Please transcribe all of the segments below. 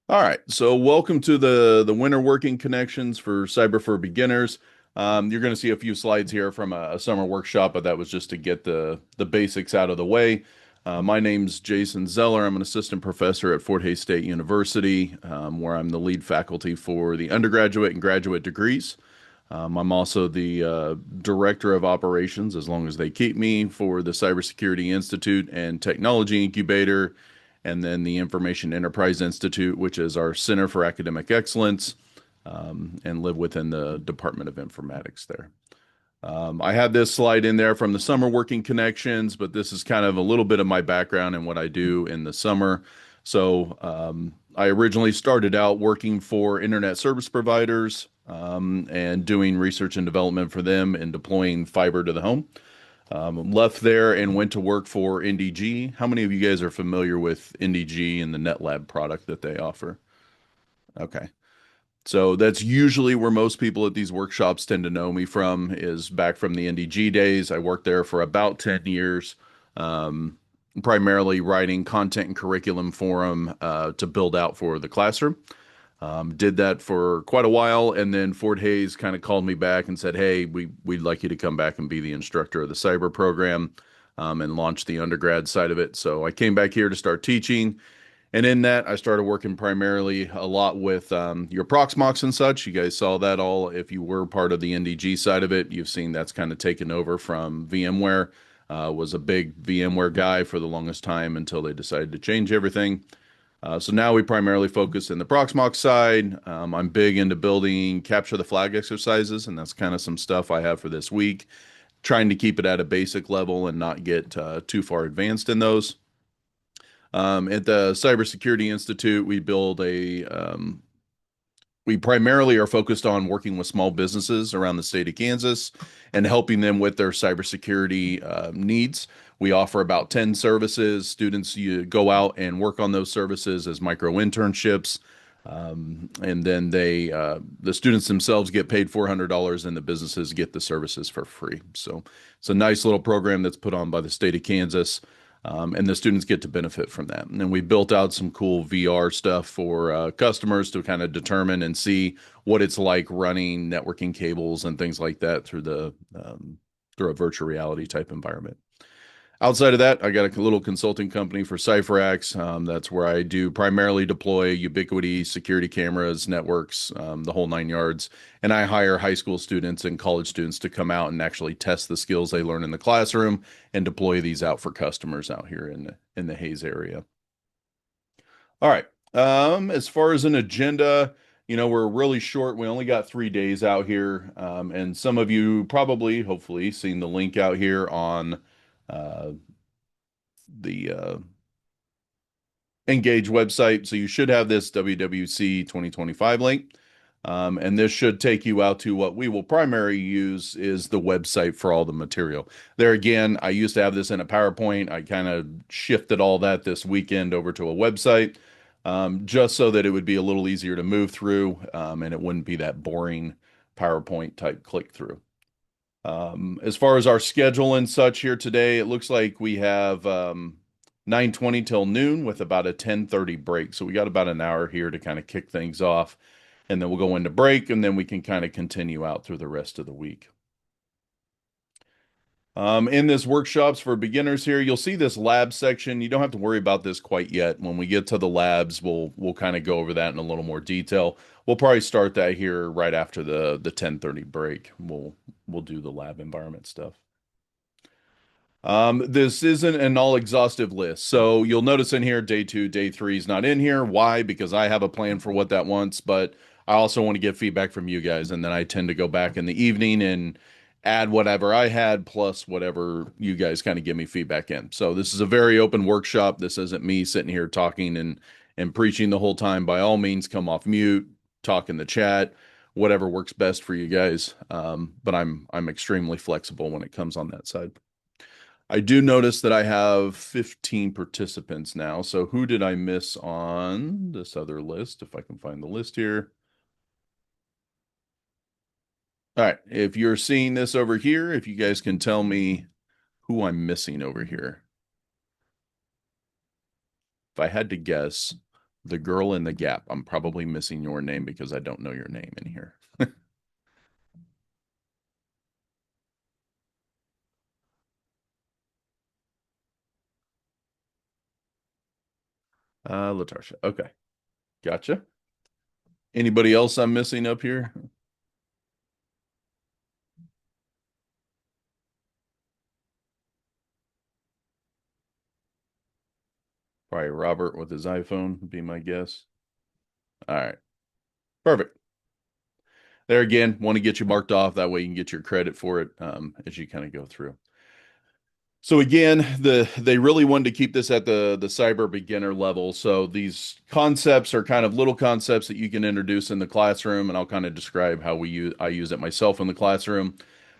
All right, so welcome to the winter working connections for Cyber for Beginners. You're going to see a few slides here from a summer workshop, but that was just to get the basics out of the way. My name's Jason Zeller. I'm an assistant professor at Fort Hays State University, where I'm the lead faculty for the undergraduate and graduate degrees. I'm also the director of operations, as long as they keep me, for the Cybersecurity Institute and Technology Incubator, and then the Information Enterprise Institute, which is our Center for Academic Excellence, and live within the Department of Informatics there. I had this slide in there from the summer working connections, but this is kind of a little bit of my background and what I do in the summer. I originally started out working for internet service providers, and doing research and development for them and deploying fiber to the home. Left there and went to work for NDG. How many of you guys are familiar with NDG and the NetLab product that they offer? Okay. So that's usually where most people at these workshops tend to know me from, is back from the NDG days. I worked there for about 10 years, um, primarily writing content and curriculum for them, to build out for the classroom. Did that for quite a while, and then Fort Hays kind of called me back and said, "Hey, we'd like you to come back and be the instructor of the cyber program, and launch the undergrad side of it." So I came back here to start teaching, and in that, I started working primarily a lot with your Proxmox and such. You guys saw that all. If you were part of the NDG side of it, you've seen that's kind of taken over from VMware. Was a big VMware guy for the longest time until they decided to change everything. So now we primarily focus in the Proxmox side. I'm big into building capture the flag exercises, and that's kind of some stuff I have for this week. Trying to keep it at a basic level and not get too far advanced in those. At the Cybersecurity Institute, we primarily are focused on working with small businesses around the state of Kansas and helping them with their cybersecurity needs. We offer about 10 services. Students, you go out and work on those services as micro internships. And then the students themselves get paid $400 and the businesses get the services for free. So it's a nice little program that's put on by the state of Kansas. And the students get to benefit from that. And then we built out some cool VR stuff for customers to kind of determine and see what it's like running networking cables and things like that through a virtual reality type environment. Outside of that, I got a little consulting company for CypherX. That's where I do primarily deploy Ubiquity security cameras, networks, the whole nine yards. And I hire high school students and college students to come out and actually test the skills they learn in the classroom and deploy these out for customers out here in the Hayes area. All right. As far as an agenda, we're really short. We only got 3 days out here. And some of you probably, hopefully, seen the link out here on uh, the Engage website. So you should have this WWC 2025 link. And this should take you out to what we will primarily use is the website for all the material. There again, I used to have this in a PowerPoint. I kind of shifted all that this weekend over to a website, just so that it would be a little easier to move through, and it wouldn't be that boring PowerPoint type click through. As far as our schedule and such here today, it looks like we have 9:20 till noon with about a 10:30 break. So we got about an hour here to kind of kick things off, and then we'll go into break, and then we can kind of continue out through the rest of the week. In this workshops for beginners here, you'll see this lab section. You don't have to worry about this quite yet. When we get to the labs, we'll kind of go over that in a little more detail. We'll probably start that here right after the 10:30 break. We'll do the lab environment stuff. This isn't an all exhaustive list. So you'll notice in here, day two, day three is not in here. Why? Because I have a plan for what that wants, but I also want to get feedback from you guys. And then I tend to go back in the evening and add whatever I had plus whatever you guys kind of give me feedback in. So this is a very open workshop. This isn't me sitting here talking and preaching the whole time. By all means, come off mute, talk in the chat, whatever works best for you guys. But I'm extremely flexible when it comes on that side. I do notice that I have 15 participants now. So who did I miss on this other list? If I can find the list here. All right. If you're seeing this over here, if you guys can tell me who I'm missing over here. If I had to guess, The girl in the gap. I'm probably missing your name because I don't know your name in here. Latarsha. Okay. Gotcha. Anybody else I'm missing up here? Probably Robert with his iPhone would be my guess. All right. Perfect. There again, want to get you marked off. That way you can get your credit for it as you kind of go through. So again, they really wanted to keep this at the cyber beginner level. So these concepts are kind of little concepts that you can introduce in the classroom, and I'll kind of describe how I use it myself in the classroom.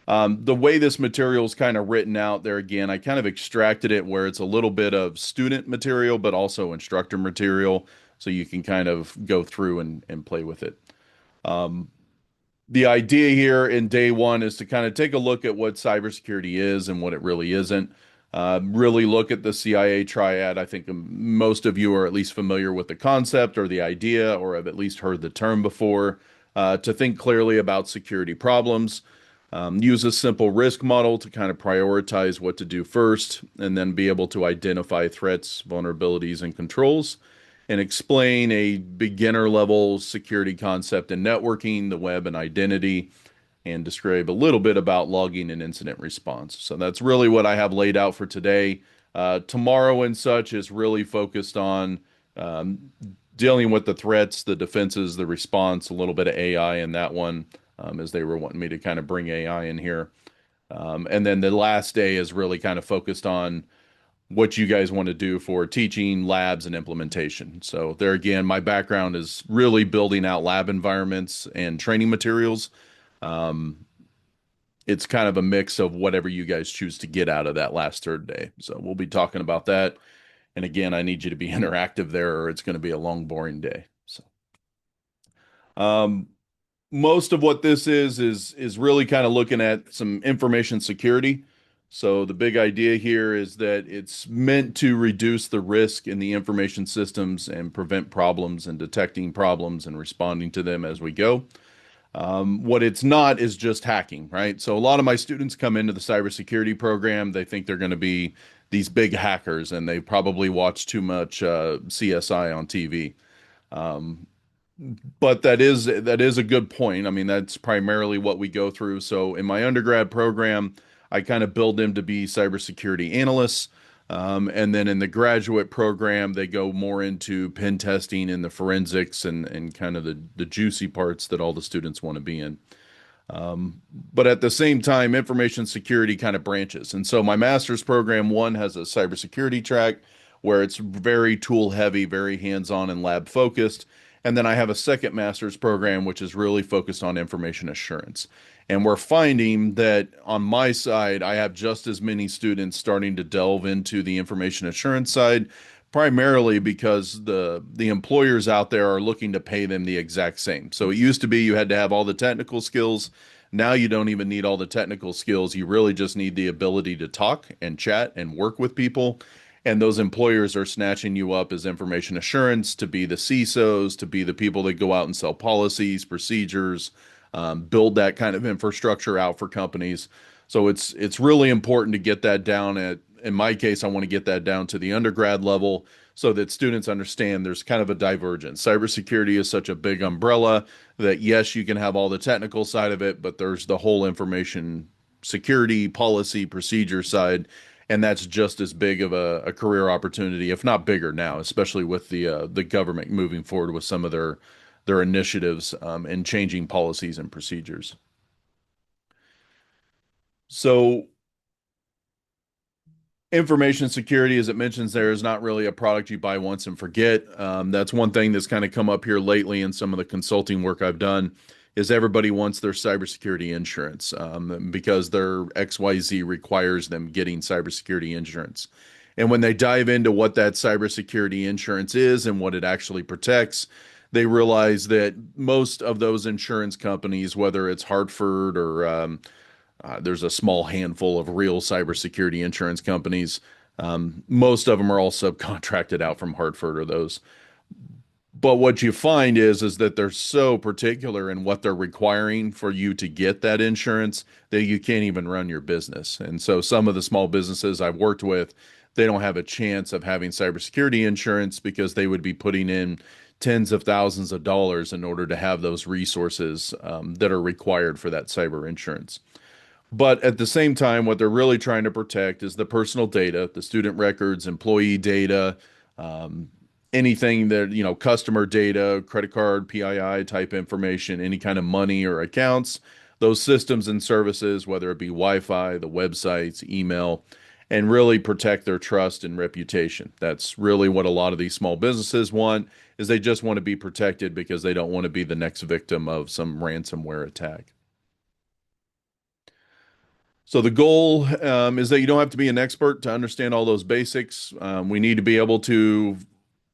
The way this material is kind of written out there, again, I kind of extracted it where it's a little bit of student material, but also instructor material, so you can kind of go through and play with it. Um, the idea here in day one is to kind of take a look at what cybersecurity is and what it really isn't. Really look at the CIA triad. I think most of you are at least familiar with the concept or the idea, or have at least heard the term before. To think clearly about security problems, use a simple risk model to kind of prioritize what to do first, and then be able to identify threats, vulnerabilities, and controls and explain a beginner level security concept in networking, the web, and identity, and describe a little bit about logging and incident response. So that's really what I have laid out for today. Tomorrow and such is really focused on um, dealing with the threats, the defenses, the response, a little bit of AI in that one, as they were wanting me to kind of bring AI in here. And then the last day is really kind of focused on what you guys want to do for teaching, labs, and implementation. So there again, my background is really building out lab environments and training materials. Um, it's kind of a mix of whatever you guys choose to get out of that last third day. So we'll be talking about that. And again, I need you to be interactive there, or it's going to be a long, boring day. So, um, most of what this is really kind of looking at some information security. So the big idea here is that it's meant to reduce the risk in the information systems and prevent problems and detecting problems and responding to them as we go. What it's not is just hacking, right? So a lot of my students come into the cybersecurity program, they think they're going to be these big hackers, and they probably watch too much CSI on TV. Um, but that is a good point. I mean, that's primarily what we go through. So in my undergrad program, I kind of build them to be cybersecurity analysts. And then in the graduate program, they go more into pen testing and the forensics and kind of the juicy parts that all the students want to be in. But at the same time, information security kind of branches. And so my master's program one has a cybersecurity track where it's very tool heavy, very hands-on and lab focused. And then I have a second master's program which is really focused on information assurance. And we're finding that on my side, I have just as many students starting to delve into the information assurance side, primarily because the employers out there are looking to pay them the exact same. So it used to be you had to have all the technical skills. Now you don't even need all the technical skills. You really just need the ability to talk and chat and work with people. And those employers are snatching you up as information assurance to be the CISOs, to be the people that go out and sell policies, procedures, build that kind of infrastructure out for companies. So it's really important to get that down at, in my case, I want to get that down to the undergrad level so that students understand there's kind of a divergence. Cybersecurity is such a big umbrella that yes, you can have all the technical side of it, but there's the whole information security, policy, procedure side, and that's just as big of a career opportunity, if not bigger now, especially with the government moving forward with some of their initiatives and changing policies and procedures. So information security, as it mentions there, is not really a product you buy once and forget. That's one thing that's kind of come up here lately in some of the consulting work I've done is everybody wants their cybersecurity insurance because their XYZ requires them getting cybersecurity insurance. And when they dive into what that cybersecurity insurance is and what it actually protects, they realize that most of those insurance companies, whether it's Hartford or there's a small handful of real cybersecurity insurance companies. Most of them are all subcontracted out from Hartford or those. But what you find is that they're so particular in what they're requiring for you to get that insurance that you can't even run your business. And so some of the small businesses I've worked with, they don't have a chance of having cybersecurity insurance because they would be putting in tens of thousands of dollars in order to have those resources that are required for that cyber insurance. But at the same time, what they're really trying to protect is the personal data, the student records, employee data, um, anything that, customer data, credit card, PII type information, any kind of money or accounts, those systems and services, whether it be Wi-Fi, the websites, email, and really protect their trust and reputation. That's really what a lot of these small businesses want, is they just want to be protected because they don't want to be the next victim of some ransomware attack. So the goal is that you don't have to be an expert to understand all those basics. We need to be able to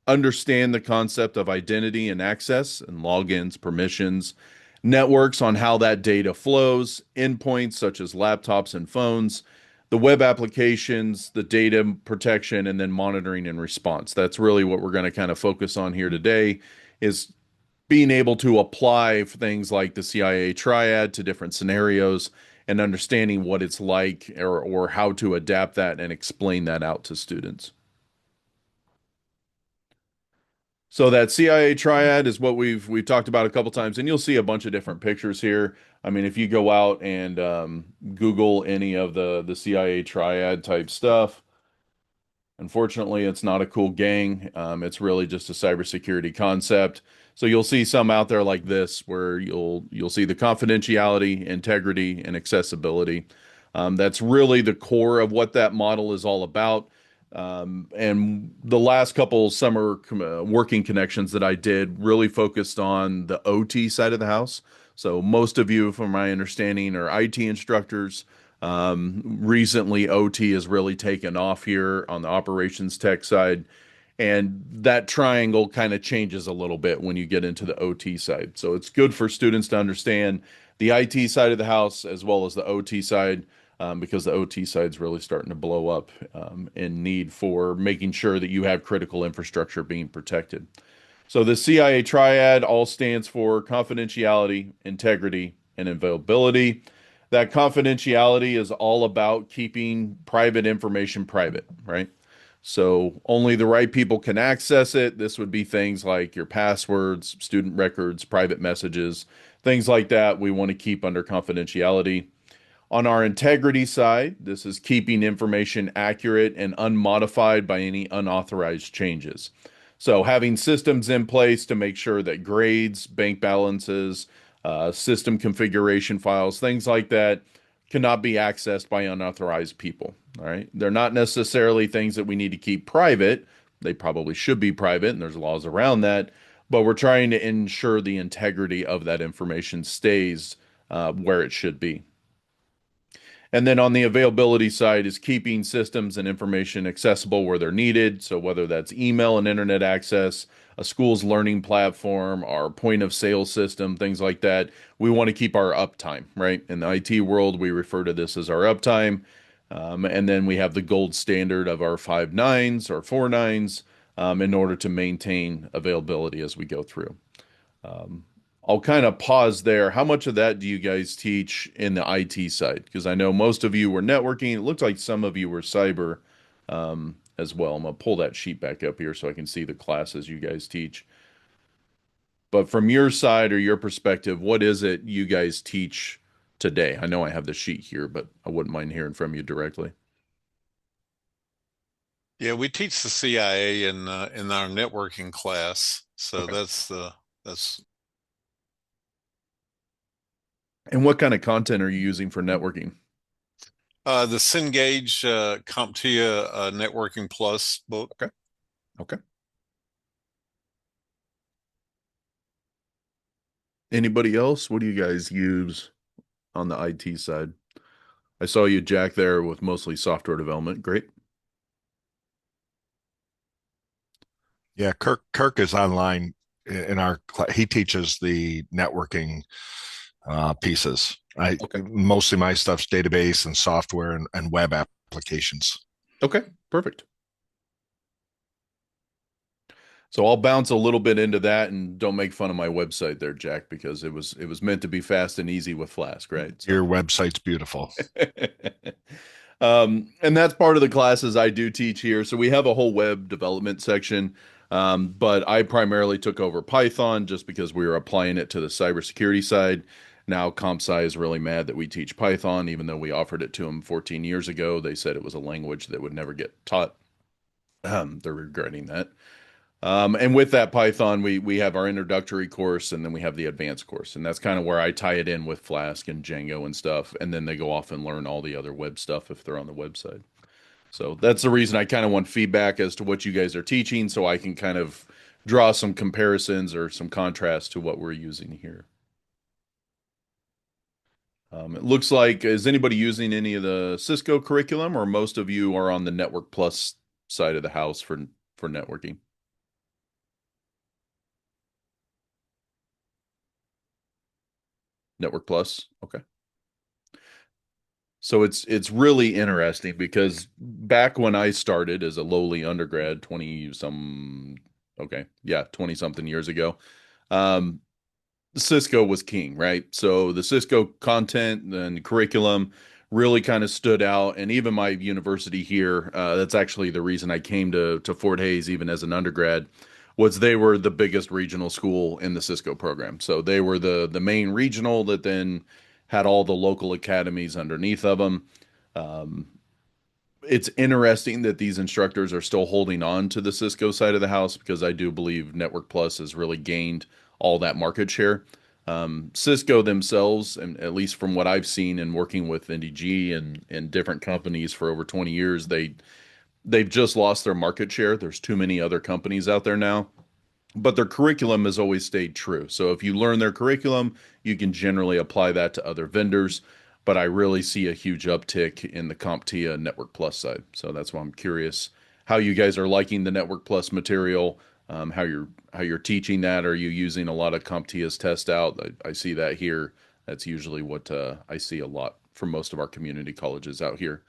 understand the concept of identity and access and logins, permissions, networks on how that data flows, endpoints such as laptops and phones, the web applications, the data protection, and then monitoring and response. That's really what we're going to kind of focus on here today is being able to apply things like the CIA triad to different scenarios and understanding what it's like or how to adapt that and explain that out to students. So that CIA triad is what we've talked about a couple times, and you'll see a bunch of different pictures here. I mean, if you go out and Google any of the CIA triad type stuff, unfortunately, it's not a cool gang. It's really just a cybersecurity concept. So you'll see some out there like this, where you'll see the confidentiality, integrity, and accessibility. That's really the core of what that model is all about. And the last couple summer working connections that I did really focused on the OT side of the house. So most of you, from my understanding, are IT instructors. Recently, OT has really taken off here on the operations tech side. And that triangle kind of changes a little bit when you get into the OT side. So it's good for students to understand the IT side of the house as well as the OT side, because the OT side is really starting to blow up in need for making sure that you have critical infrastructure being protected. So the CIA triad all stands for confidentiality, integrity, and availability. That confidentiality is all about keeping private information private, right? So only the right people can access it. This would be things like your passwords, student records, private messages, things like that we want to keep under confidentiality. On our integrity side, this is keeping information accurate and unmodified by any unauthorized changes. So having systems in place to make sure that grades, bank balances, system configuration files, things like that cannot be accessed by unauthorized people. All right. They're not necessarily things that we need to keep private. They probably should be private, and there's laws around that. But we're trying to ensure the integrity of that information stays where it should be. And then on the availability side is keeping systems and information accessible where they're needed. So whether that's email and internet access, a school's learning platform, our point of sale system, things like that, we want to keep our uptime, right? In the IT world, we refer to this as our uptime. And then we have the gold standard of our 5 nines or 4 nines in order to maintain availability as we go through. Um, I'll kind of pause there. How much of that do you guys teach in the IT side? Because I know most of you were networking. It looks like some of you were cyber as well. I'm gonna pull that sheet back up here so I can see the classes you guys teach. But from your side or your perspective, what is it you guys teach today? I know I have the sheet here, but I wouldn't mind hearing from you directly. Yeah, we teach the CIA in our networking class. So Okay. that's And what kind of content are you using for networking? the Cengage CompTIA Networking Plus book. Okay. Okay. Anybody else? What do you guys use on the IT side? I saw you, Jack, there with mostly software development. Great. Yeah, Kirk is online in our he teaches the networking pieces. I Okay. mostly my stuff's database and software and web applications. Okay. Perfect. So I'll bounce a little bit into that, and don't make fun of my website there, Jack, because it was meant to be fast and easy with Flask, right? So Your website's beautiful. and that's part of the classes I do teach here. So we have a whole web development section, but I primarily took over Python just because we were applying it to the cybersecurity side. Now CompSci is really mad that we teach Python, even though we offered it to them 14 years ago. They said it was a language that would never get taught. They're regretting that. And with that Python, we have our introductory course, and then we have the advanced course, and that's kind of where I tie it in with Flask and Django and stuff, and then they go off and learn all the other web stuff if they're on the website. So that's the reason I kind of want feedback as to what you guys are teaching, so I can kind of draw some comparisons or some contrast to what we're using here. It looks like, is anybody using any of the Cisco curriculum, or most of you are on the Network Plus side of the house for networking? Network Plus, okay. So it's really interesting because back when I started as a lowly undergrad, 20 some, okay, yeah, 20 something years ago, um, Cisco was king, right? So the Cisco content and curriculum really kind of stood out. And even my university here, that's actually the reason I came to Fort Hays, even as an undergrad, was they were the biggest regional school in the Cisco program. So they were the main regional that then had all the local academies underneath of them. Um, it's interesting that these instructors are still holding on to the Cisco side of the house because I do believe Network Plus has really gained all that market share. Cisco themselves, and at least from what I've seen and working with NDG and different companies for over 20 years, they've just lost their market share. There's too many other companies out there now, but their curriculum has always stayed true. So if you learn their curriculum, you can generally apply that to other vendors. But I really see a huge uptick in the CompTIA Network Plus side. So that's why I'm curious how you guys are liking the Network Plus material, how you're teaching that. Are you using a lot of CompTIA's test out? I see that here. That's usually what I see a lot from most of our community colleges out here,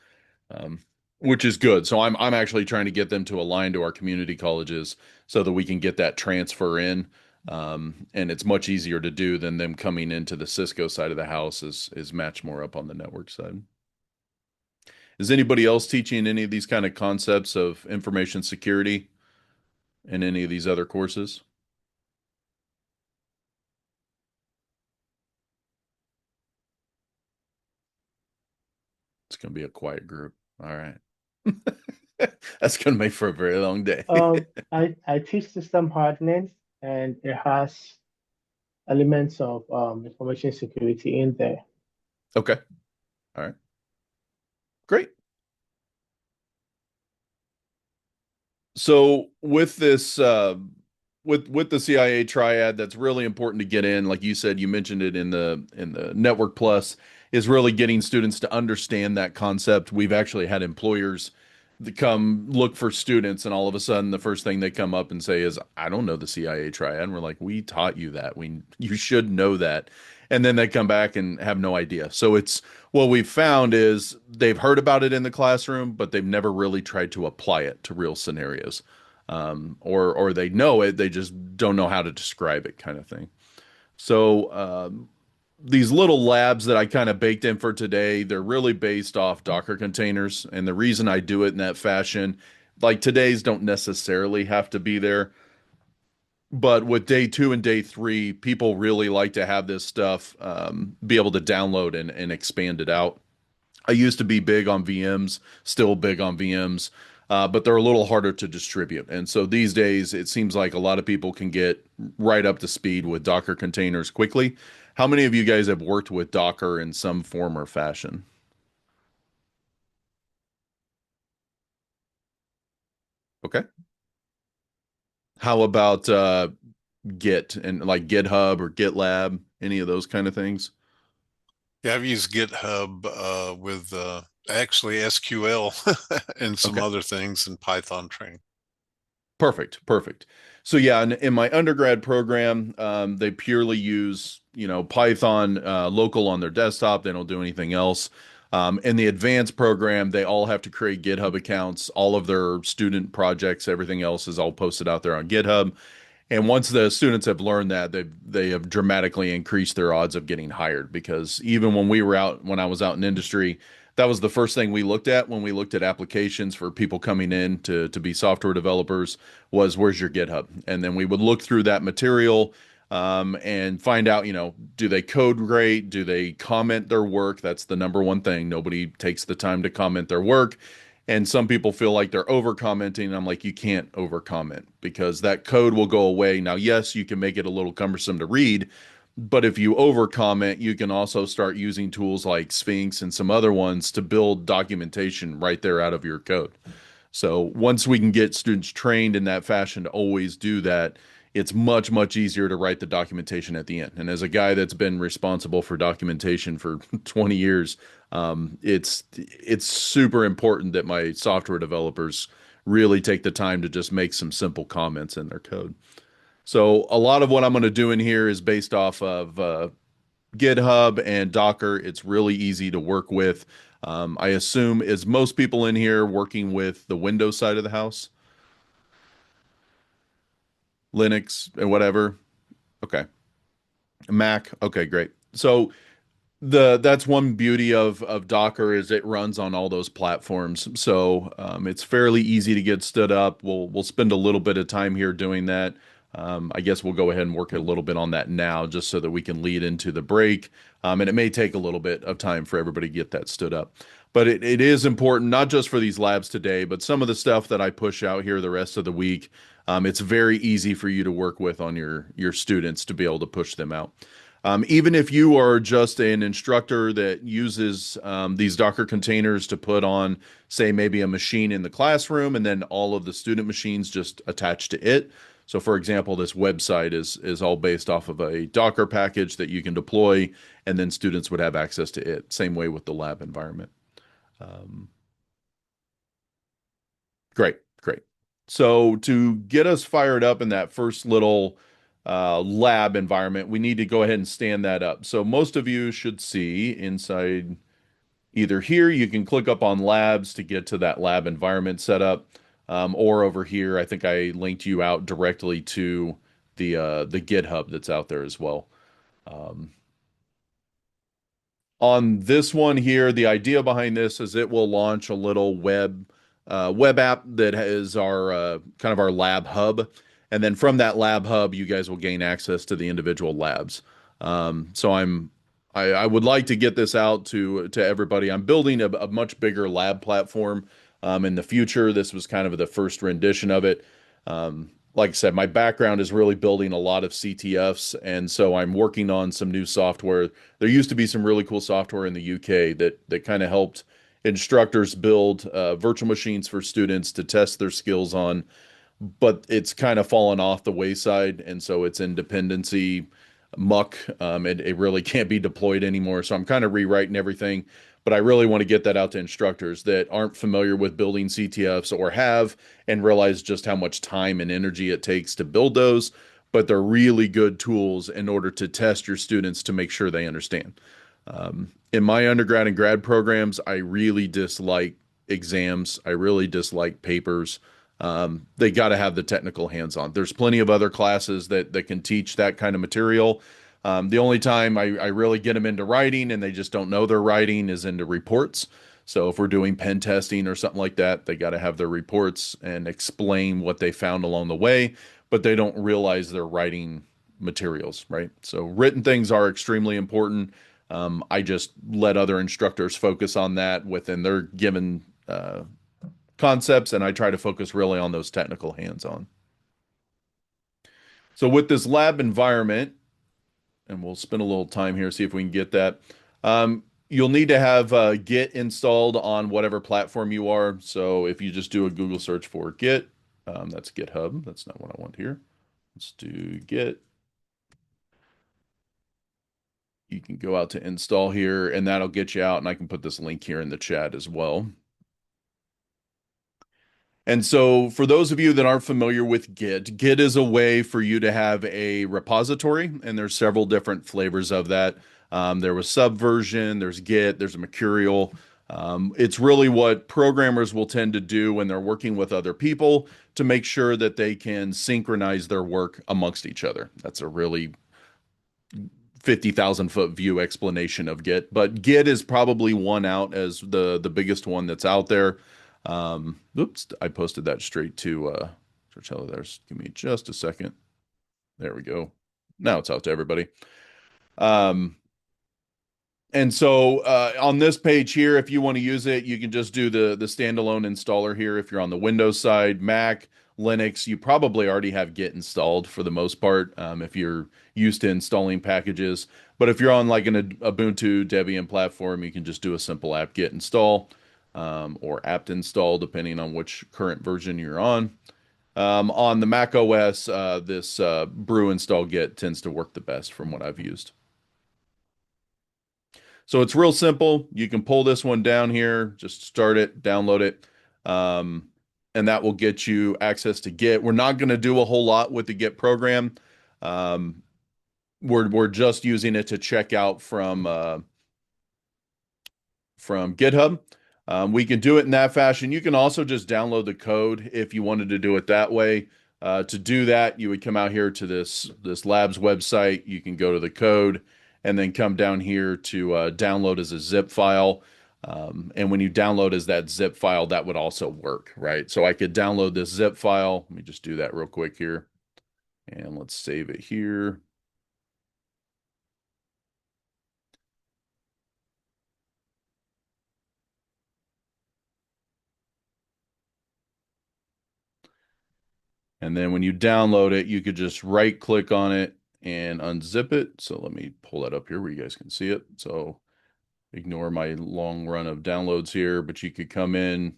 um, which is good. So I'm actually trying to get them to align to our community colleges so that we can get that transfer in. And it's much easier to do than them coming into the Cisco side of the house is match more up on the network side. Is anybody else teaching any of these kind of concepts of information security in any of these other courses? It's going to be a quiet group. All right. That's going to make for a very long day. I teach system hardening, and it has elements of information security in there. Okay. All right. Great. So with this with the CIA triad, that's really important to get in. Like you said, you mentioned it in the Network Plus, is really getting students to understand that concept. We've actually had employers that come look for students, and all of a sudden the first thing they come up and say is, I don't know the CIA triad. And we're like, we taught you that. You should know that. And then they come back and have no idea. So it's what we've found is they've heard about it in the classroom, but they've never really tried to apply it to real scenarios. Or they know it, they just don't know how to describe it, kind of thing. So these little labs that I kind of baked in for today, they're really based off Docker containers. And the reason I do it in that fashion, like today's don't necessarily have to be there. But with day two and day three, people really like to have this stuff be able to download and expand it out. I used to be big on VMs, still big on VMs, but they're a little harder to distribute. And so these days, it seems like a lot of people can get right up to speed with Docker containers quickly. How many of you guys have worked with Docker in some form or fashion? Okay. How about Git and like GitHub or GitLab, any of those kind of things? Yeah, I've used GitHub with actually SQL and some Okay. other things in Python training. Perfect, perfect. So yeah, in my undergrad program, they purely use, Python local on their desktop. They don't do anything else. In the advanced program, they all have to create GitHub accounts. All of their student projects, everything else is all posted out there on GitHub. And once the students have learned that, they have dramatically increased their odds of getting hired because even when I was out in industry, that was the first thing we looked at when we looked at applications for people coming in to be software developers was where's your GitHub? And then we would look through that material and find out, do they code great? Do they comment their work? That's the number one thing. Nobody takes the time to comment their work. And some people feel like they're over commenting. I'm like, you can't over comment because that code will go away. Now, yes, you can make it a little cumbersome to read, but if you over comment, you can also start using tools like Sphinx and some other ones to build documentation right there out of your code. So once we can get students trained in that fashion to always do that, it's much, much easier to write the documentation at the end. And as a guy that's been responsible for documentation for 20 years, it's super important that my software developers really take the time to just make some simple comments in their code. So a lot of what I'm going to do in here is based off of GitHub and Docker. It's really easy to work with. I assume is most people in here working with the Windows side of the house, Linux and whatever. Okay. Mac. Okay, great. So that's one beauty of Docker is it runs on all those platforms. So it's fairly easy to get stood up. We'll spend a little bit of time here doing that. I guess we'll go ahead and work a little bit on that now just so that we can lead into the break. And it may take a little bit of time for everybody to get that stood up. But it is important, not just for these labs today, but some of the stuff that I push out here the rest of the week. It's very easy for you to work with on your students to be able to push them out. Even if you are just an instructor that uses these Docker containers to put on, say, maybe a machine in the classroom and then all of the student machines just attached to it. So, for example, this website is all based off of a Docker package that you can deploy, and then students would have access to it. Same way with the lab environment. Great, great. So to get us fired up in that first little lab environment, we need to go ahead and stand that up. So most of you should see inside either here, you can click up on labs to get to that lab environment setup, or over here, I think I linked you out directly to the GitHub that's out there as well. On this one here, the idea behind this is it will launch a little web app that is our kind of our lab hub. And then from that lab hub, you guys will gain access to the individual labs. So I would like to get this out to everybody. I'm building a much bigger lab platform in the future. This was kind of the first rendition of it. Like I said, my background is really building a lot of CTFs, and so I'm working on some new software. There used to be some really cool software in the UK that kind of helped instructors build virtual machines for students to test their skills on, but it's kind of fallen off the wayside, and so it's in dependency muck. It really can't be deployed anymore, so I'm kind of rewriting everything. But I really want to get that out to instructors that aren't familiar with building CTFs or have and realize just how much time and energy it takes to build those. But they're really good tools in order to test your students to make sure they understand. In my undergrad and grad programs, I really dislike exams. I really dislike papers. They got to have the technical hands-on. There's plenty of other classes that can teach that kind of material. The only time I really get them into writing and they just don't know their writing is into reports. So if we're doing pen testing or something like that, they got to have their reports and explain what they found along the way, but they don't realize they're writing materials, right? So written things are extremely important. I just let other instructors focus on that within their given concepts, and I try to focus really on those technical hands-on. So with this lab environment, and we'll spend a little time here, see if we can get that. You'll need to have Git installed on whatever platform you are. So if you just do a Google search for Git, that's GitHub. That's not what I want here. Let's do Git. You can go out to install here, and that'll get you out, and I can put this link here in the chat as well. And so for those of you that aren't familiar with Git is a way for you to have a repository, and there's several different flavors of that. There was Subversion, there's Git, there's a Mercurial. It's really what programmers will tend to do when they're working with other people to make sure that they can synchronize their work amongst each other. That's a really 50,000 foot view explanation of Git, but Git is probably one out as the biggest one that's out there. Oops, I posted that straight to Churchill. There's give me just a second. There we go. Now it's out to everybody. Um, and so on this page here, if you want to use it, you can just do the standalone installer here. If you're on the Windows side, Mac, Linux, you probably already have Git installed for the most part, if you're used to installing packages. But if you're on like an Ubuntu Debian platform, you can just do a simple apt-get install, or apt install, depending on which current version you're on. On the Mac OS, this brew install Git tends to work the best from what I've used. So it's real simple. You can pull this one down here, just start it, download it, and that will get you access to Git. We're not going to do a whole lot with the Git program. Um, we're just using it to check out from GitHub. We can do it in that fashion. You can also just download the code if you wanted to do it that way. To do that, you would come out here to this labs website. You can go to the code and then come down here to download as a zip file. And when you download as that zip file, that would also work, right? So I could download this zip file. Let me just do that real quick here. And let's save it here. And then when you download it, you could just right click on it and unzip it. So let me pull that up here where you guys can see it. So ignore my long run of downloads here, but you could come in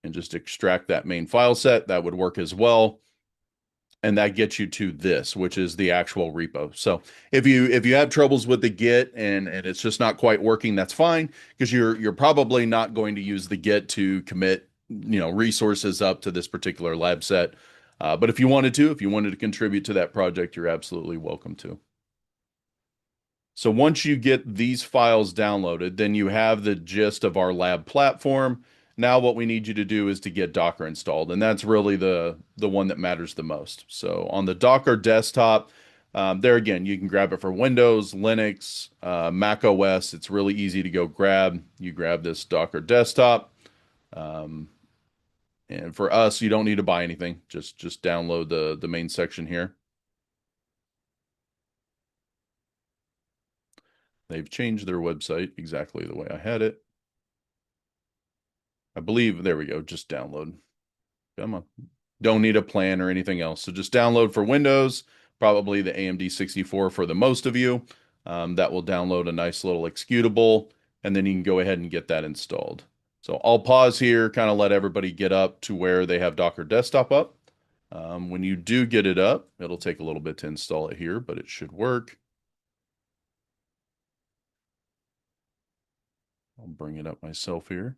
and just extract that main file set. That would work as well. And that gets you to this, which is the actual repo. So if you have troubles with the Git and it's just not quite working, that's fine, because you're probably not going to use the Git to commit resources up to this particular lab set. But if you wanted to contribute to that project, you're absolutely welcome to. So once you get these files downloaded, then you have the gist of our lab platform. Now what we need you to do is to get Docker installed, and that's really the one that matters the most. So on the Docker desktop, there again, you can grab it for Windows, Linux, Mac OS. It's really easy to go grab. You grab this Docker desktop. And for us, you don't need to buy anything. Just download the main section here. They've changed their website exactly the way I had it. I believe, there we go, just download. Come on. Don't need a plan or anything else. So just download for Windows, probably the AMD 64 for the most of you. That will download a nice little executable, and then you can go ahead and get that installed. So I'll pause here, kind of let everybody get up to where they have Docker Desktop up. When you do get it up, it'll take a little bit to install it here, but it should work. I'll bring it up myself here.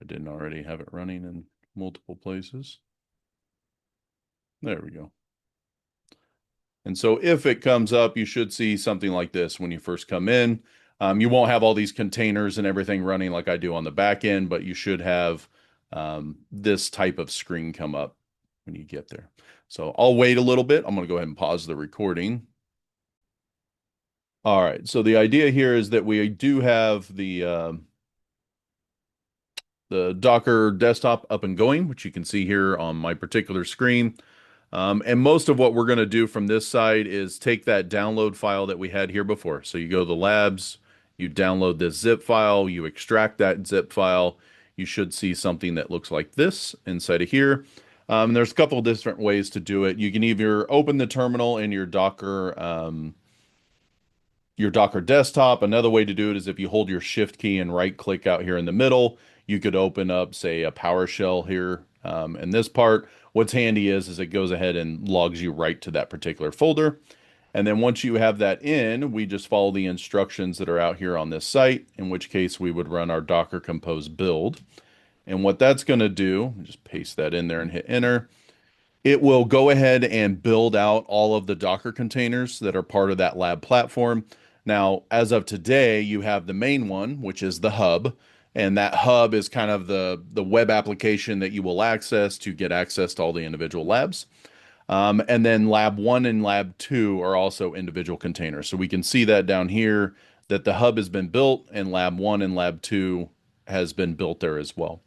I didn't already have it running in multiple places. There we go. And so if it comes up, you should see something like this when you first come in. You won't have all these containers and everything running like I do on the back end, but you should have this type of screen come up when you get there. So I'll wait a little bit. I'm going to go ahead and pause the recording. All right. So the idea here is that we do have the Docker desktop up and going, which you can see here on my particular screen. And most of what we're going to do from this side is take that download file that we had here before. So you go to the labs, you download this zip file, you extract that zip file. You should see something that looks like this inside of here. There's a couple of different ways to do it. You can either open the terminal in your Docker desktop. Another way to do it is if you hold your shift key and right click out here in the middle, you could open up, say, a PowerShell here And this part, what's handy is it goes ahead and logs you right to that particular folder. And then once you have that in, we just follow the instructions that are out here on this site, in which case we would run our Docker Compose build. And what that's going to do, just paste that in there and hit enter. It will go ahead and build out all of the Docker containers that are part of that lab platform. Now, as of today, you have the main one, which is the hub. And that hub is kind of the web application that you will access to get access to all the individual labs. And then lab one and lab two are also individual containers. So we can see that down here that the hub has been built and lab one and lab two has been built there as well.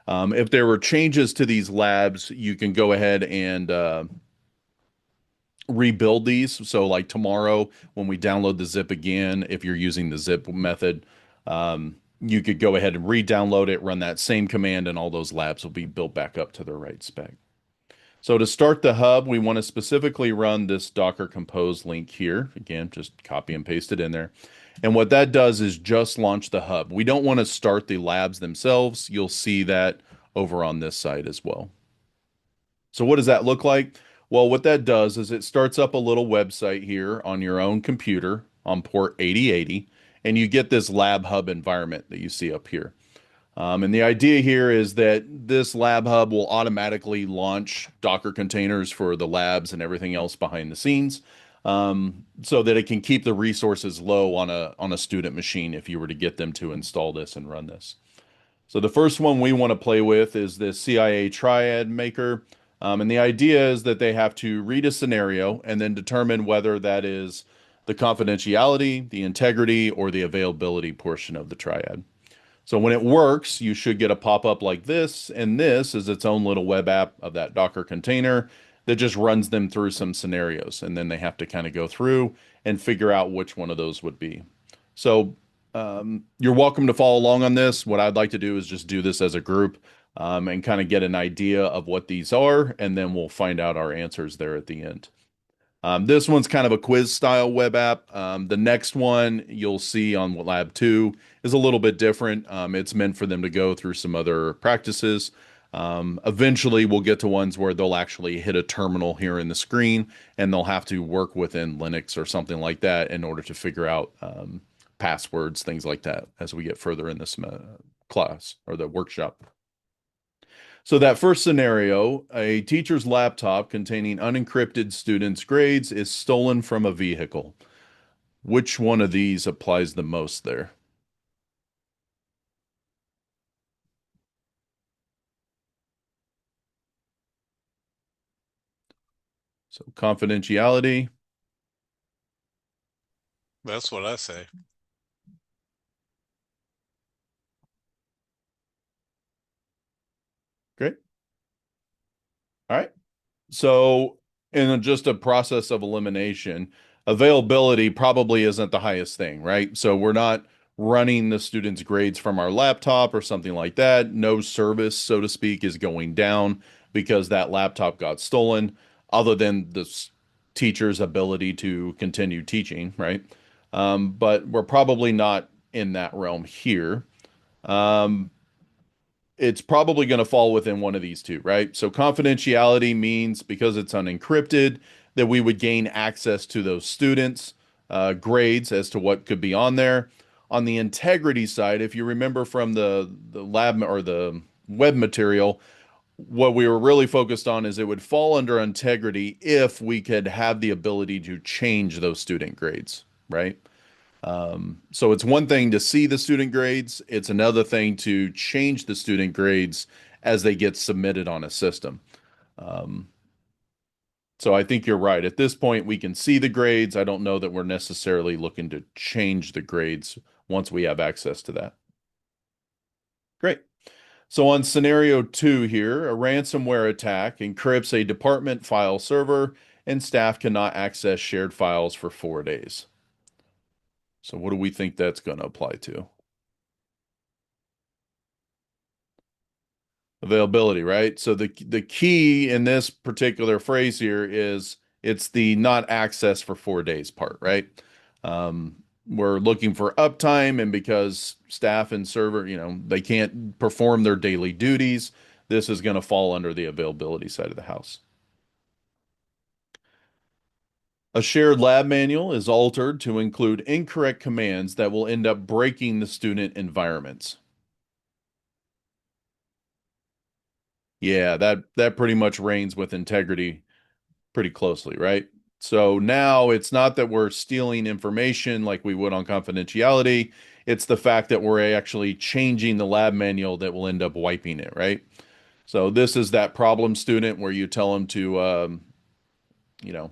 If there were changes to these labs, you can go ahead and rebuild these. So like tomorrow, when we download the zip again, if you're using the zip method, you could go ahead and re-download it, run that same command, and all those labs will be built back up to their right spec. So to start the hub, we want to specifically run this Docker Compose link here. Again, just copy and paste it in there. And what that does is just launch the hub. We don't want to start the labs themselves. You'll see that over on this side as well. So what does that look like? Well, what that does is it starts up a little website here on your own computer on port 8080, and you get this lab hub environment that you see up here. And the idea here is that this lab hub will automatically launch Docker containers for the labs and everything else behind the scenes, so that it can keep the resources low on a student machine if you were to get them to install this and run this. So the first one we want to play with is this CIA triad maker. And the idea is that they have to read a scenario and then determine whether that is the confidentiality, the integrity, or the availability portion of the triad. So when it works, you should get a pop-up like this, and this is its own little web app of that Docker container that just runs them through some scenarios, and then they have to kind of go through and figure out which one of those would be. So you're welcome to follow along on this. What I'd like to do is just do this as a group and kind of get an idea of what these are, and then we'll find out our answers there at the end. This one's kind of a quiz style web app. The next one you'll see on Lab 2 is a little bit different. It's meant for them to go through some other practices. Eventually, we'll get to ones where they'll actually hit a terminal here in the screen and they'll have to work within Linux or something like that in order to figure out passwords, things like that, as we get further in this class or the workshop. So that first scenario, a teacher's laptop containing unencrypted students' grades is stolen from a vehicle. Which one of these applies the most there? So confidentiality. That's what I say. Great. All right. So in just a process of elimination, availability probably isn't the highest thing, right? So we're not running the students' grades from our laptop or something like that. No service, so to speak, is going down because that laptop got stolen, other than the teacher's ability to continue teaching, right? But we're probably not in that realm here. It's probably going to fall within one of these two, right? So confidentiality means because it's unencrypted, that we would gain access to those students' grades as to what could be on there. On the integrity side, if you remember from the lab or the web material, what we were really focused on is it would fall under integrity if we could have the ability to change those student grades, right? So it's one thing to see the student grades, it's another thing to change the student grades as they get submitted on a system. So I think you're right. At this point, we can see the grades. I don't know that we're necessarily looking to change the grades once we have access to that. Great. So on scenario 2 here, a ransomware attack encrypts a department file server and staff cannot access shared files for 4 days. So what do we think that's going to apply to? Availability, right? So the key in this particular phrase here is it's the not access for 4 days part, right? We're looking for uptime, and because staff and server, they can't perform their daily duties, this is going to fall under the availability side of the house. A shared lab manual is altered to include incorrect commands that will end up breaking the student environments. Yeah, that pretty much reigns with integrity pretty closely, right? So now it's not that we're stealing information like we would on confidentiality. It's the fact that we're actually changing the lab manual that will end up wiping it, right? So this is that problem student where you tell them to, you know,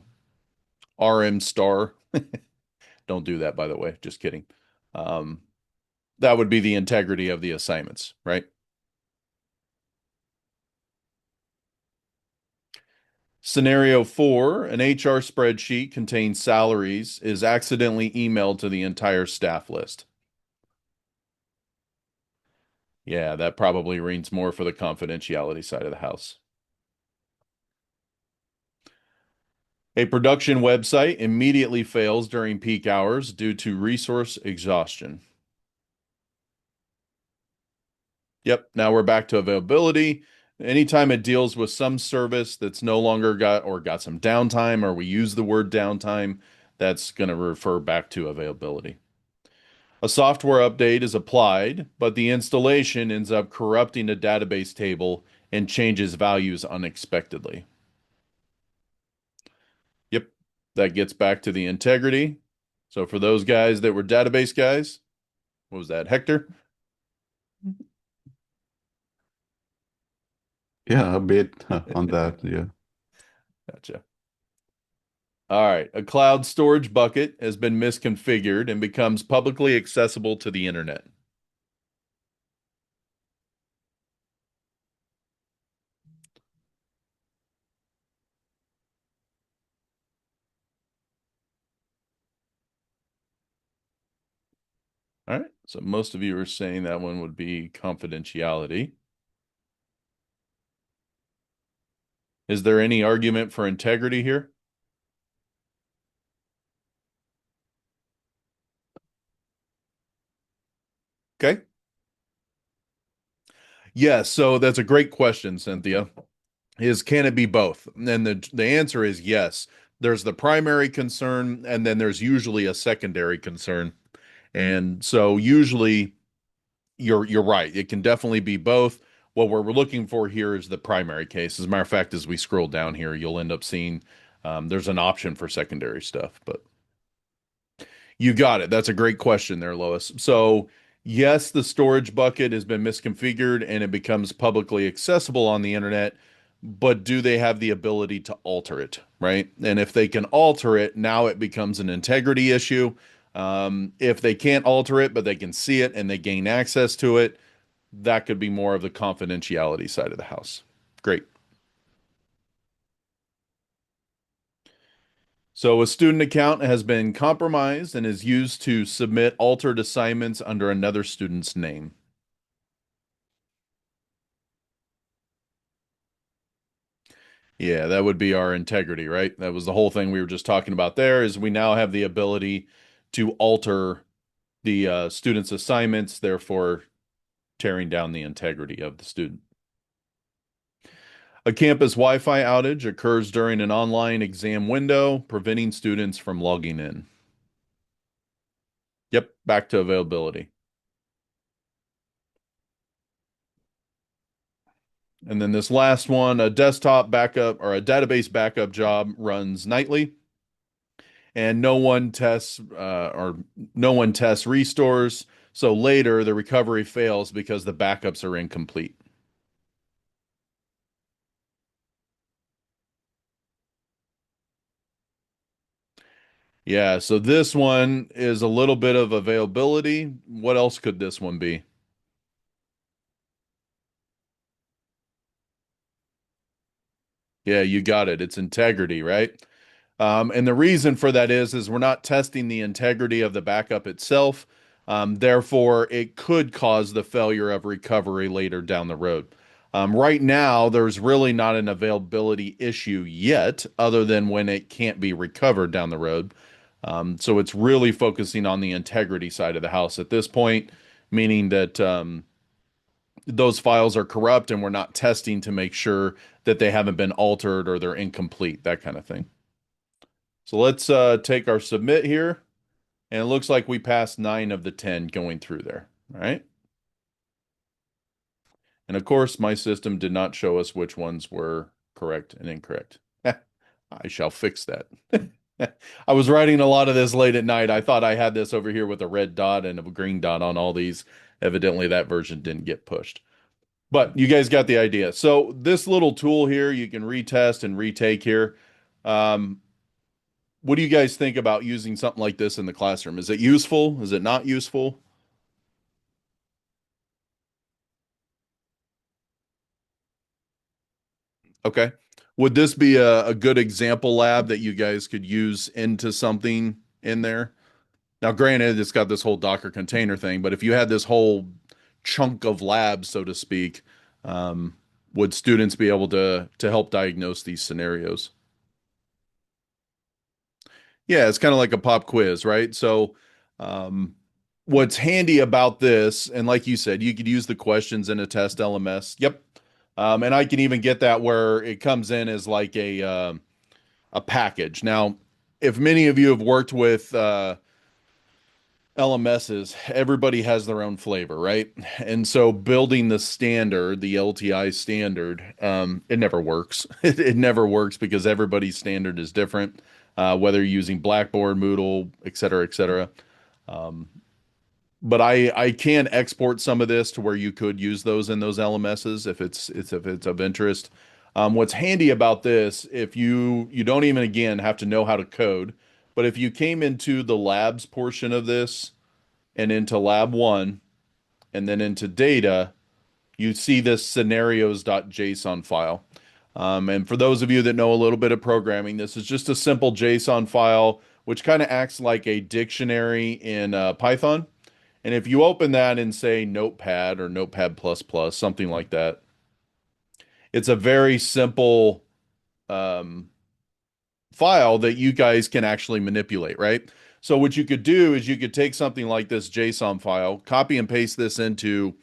RM star. Don't do that, by the way. Just kidding. Um, that would be the integrity of the assignments, right? Scenario 4, an HR spreadsheet contains salaries is accidentally emailed to the entire staff list. Yeah, that probably reads more for the confidentiality side of the house. A production website immediately fails during peak hours due to resource exhaustion. Yep, now we're back to availability. Anytime it deals with some service that's no longer got some downtime, or we use the word downtime, that's going to refer back to availability. A software update is applied, but the installation ends up corrupting a database table and changes values unexpectedly. Yep, that gets back to the integrity. So for those guys that were database guys, what was that, Hector? Yeah, a bit on that. Yeah. Gotcha. All right. A cloud storage bucket has been misconfigured and becomes publicly accessible to the internet. All right. So most of you are saying that one would be confidentiality. Is there any argument for integrity here? Okay. Yeah, so that's a great question, Cynthia. Can it be both? And the answer is yes. There's the primary concern, and then there's usually a secondary concern. And so usually you're right. It can definitely be both. What we're looking for here is the primary case. As a matter of fact, as we scroll down here, you'll end up seeing there's an option for secondary stuff, but you got it. That's a great question there, Lois. So, yes, the storage bucket has been misconfigured and it becomes publicly accessible on the internet, but do they have the ability to alter it, right? And if they can alter it, now it becomes an integrity issue. If they can't alter it, but they can see it and they gain access to it, that could be more of the confidentiality side of the house. Great. So a student account has been compromised and is used to submit altered assignments under another student's name. Yeah, that would be our integrity, right? That was the whole thing we were just talking about there is we now have the ability to alter the student's assignments, therefore tearing down the integrity of the student. A campus Wi-Fi outage occurs during an online exam window, preventing students from logging in. Yep, back to availability. And then this last one, a desktop backup or a database backup job runs nightly, and no one tests restores. So later the recovery fails because the backups are incomplete. Yeah, so this one is a little bit of availability. What else could this one be? Yeah, you got it. It's integrity, right? And the reason for that is we're not testing the integrity of the backup itself. Therefore, it could cause the failure of recovery later down the road. Right now, there's really not an availability issue yet, other than when it can't be recovered down the road. So it's really focusing on the integrity side of the house at this point, meaning that those files are corrupt and we're not testing to make sure that they haven't been altered or they're incomplete, that kind of thing. So let's take our submit here, and it looks like we passed 9 of the 10 going through there. All right. And of course, my system did not show us which ones were correct and incorrect. I shall fix that. I was writing a lot of this late at night. I thought I had this over here with a red dot and a green dot on all these. Evidently, that version didn't get pushed. But you guys got the idea. So this little tool here, you can retest and retake here. What do you guys think about using something like this in the classroom? Is it useful? Is it not useful? Okay. Would this be a good example lab that you guys could use into something in there? Now, granted, it's got this whole Docker container thing, but if you had this whole chunk of labs, so to speak, um, would students be able to help diagnose these scenarios? Yeah, it's kind of like a pop quiz, right? So, um, what's handy about this, and like you said, you could use the questions in a test LMS. Yep. And I can even get that where it comes in as like a package. Now, if many of you have worked with LMSs, everybody has their own flavor, right? And so building the standard, the LTI standard, it never works. It never works because everybody's standard is different, whether you're using Blackboard, Moodle, et cetera, et cetera. But I can export some of this to where you could use those in those LMSs if it's of interest. What's handy about this, if you don't even again have to know how to code, but if you came into the labs portion of this and into lab one and then into data, you see this scenarios.json file. And for those of you that know a little bit of programming, this is just a simple JSON file, which kind of acts like a dictionary in Python. And if you open that in, say, Notepad or Notepad++, something like that, it's a very simple um, file that you guys can actually manipulate, right? So what you could do is you could take something like this JSON file, copy and paste this into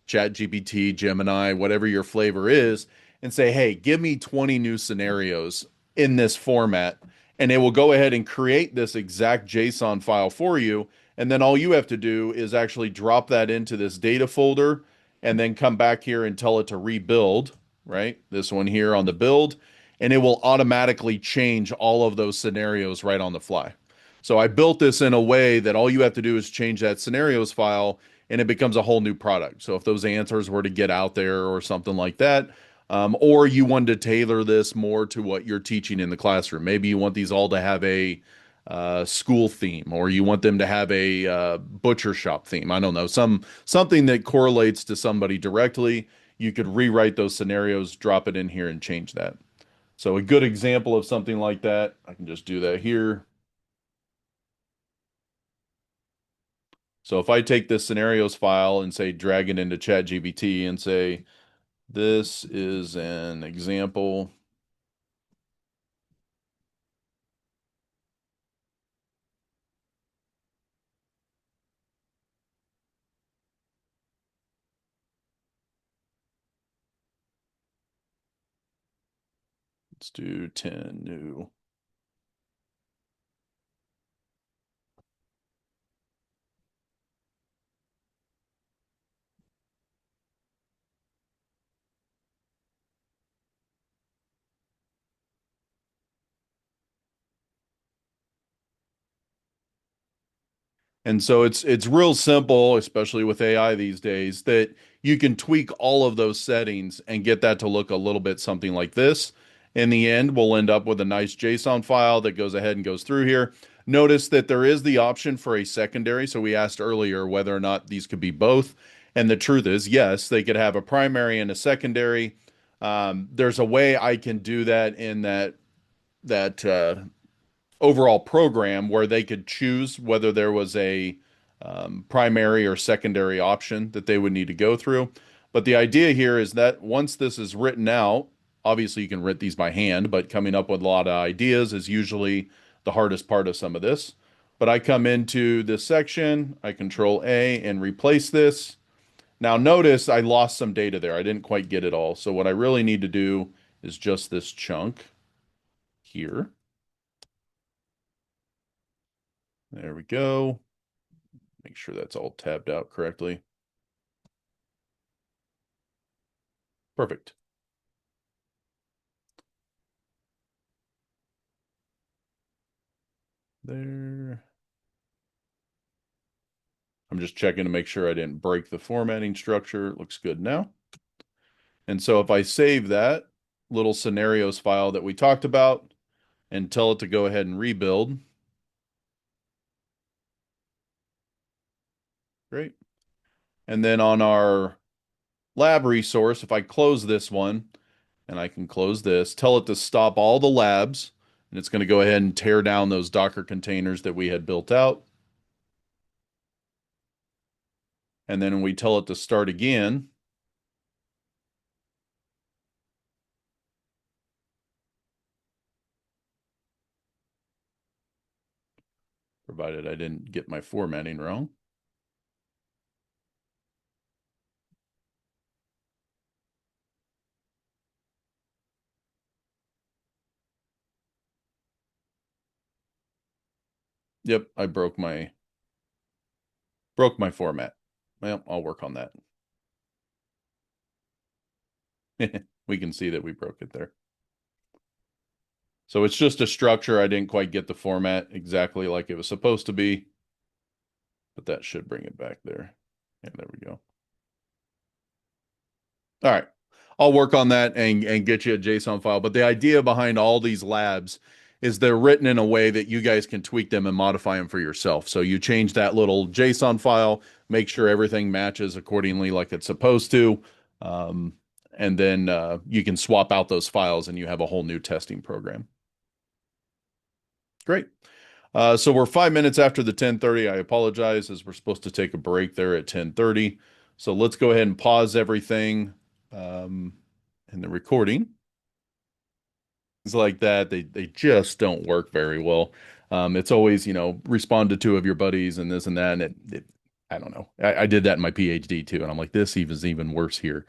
ChatGPT, Gemini, whatever your flavor is, and say, hey, give me 20 new scenarios in this format. And it will go ahead and create this exact JSON file for you. And then all you have to do is actually drop that into this data folder and then come back here and tell it to rebuild, right? This one here on the build, and it will automatically change all of those scenarios right on the fly. So I built this in a way that all you have to do is change that scenarios file and it becomes a whole new product. So if those answers were to get out there or something like that, or you wanted to tailor this more to what you're teaching in the classroom, maybe you want these all to have a school theme, or you want them to have a butcher shop theme. I don't know, something that correlates to somebody directly. You could rewrite those scenarios, drop it in here, and change that. So a good example of something like that, I can just do that here. So if I take this scenarios file and say drag it into ChatGPT and say, this is an example. Let's do 10 new. And so it's real simple, especially with AI these days, that you can tweak all of those settings and get that to look a little bit something like this. In the end, we'll end up with a nice JSON file that goes ahead and goes through here. Notice that there is the option for a secondary. So we asked earlier whether or not these could be both. And the truth is, yes, they could have a primary and a secondary. There's a way I can do that in that overall program where they could choose whether there was a primary or secondary option that they would need to go through. But the idea here is that once this is written out, obviously you can write these by hand, but coming up with a lot of ideas is usually the hardest part of some of this. But I come into this section, I control A and replace this. Now notice I lost some data there. I didn't quite get it all. So what I really need to do is just this chunk here. There we go. Make sure that's all tabbed out correctly. Perfect. There. I'm just checking to make sure I didn't break the formatting structure. It looks good now. And so if I save that little scenarios file that we talked about and tell it to go ahead and rebuild. Great. And then on our lab resource, if I close this one and I can close this, tell it to stop all the labs, and it's going to go ahead and tear down those Docker containers that we had built out. And then when we tell it to start again, provided I didn't get my formatting wrong. Yep, I broke my format. Well, I'll work on that. We can see that we broke it there. So it's just a structure. I didn't quite get the format exactly like it was supposed to be, but that should bring it back there. Yeah, there we go. All right. I'll work on that and get you a JSON file. But the idea behind all these labs is they're written in a way that you guys can tweak them and modify them for yourself. So you change that little JSON file, make sure everything matches accordingly like it's supposed to. And then you can swap out those files and you have a whole new testing program. Great. So we're 5 minutes after the 10:30. I apologize, as we're supposed to take a break there at 10:30. So let's go ahead and pause everything in the recording. Things like that, they just don't work very well. It's always, respond to two of your buddies and this and that. And I don't know. I did that in my PhD too. And I'm like, this is even worse here.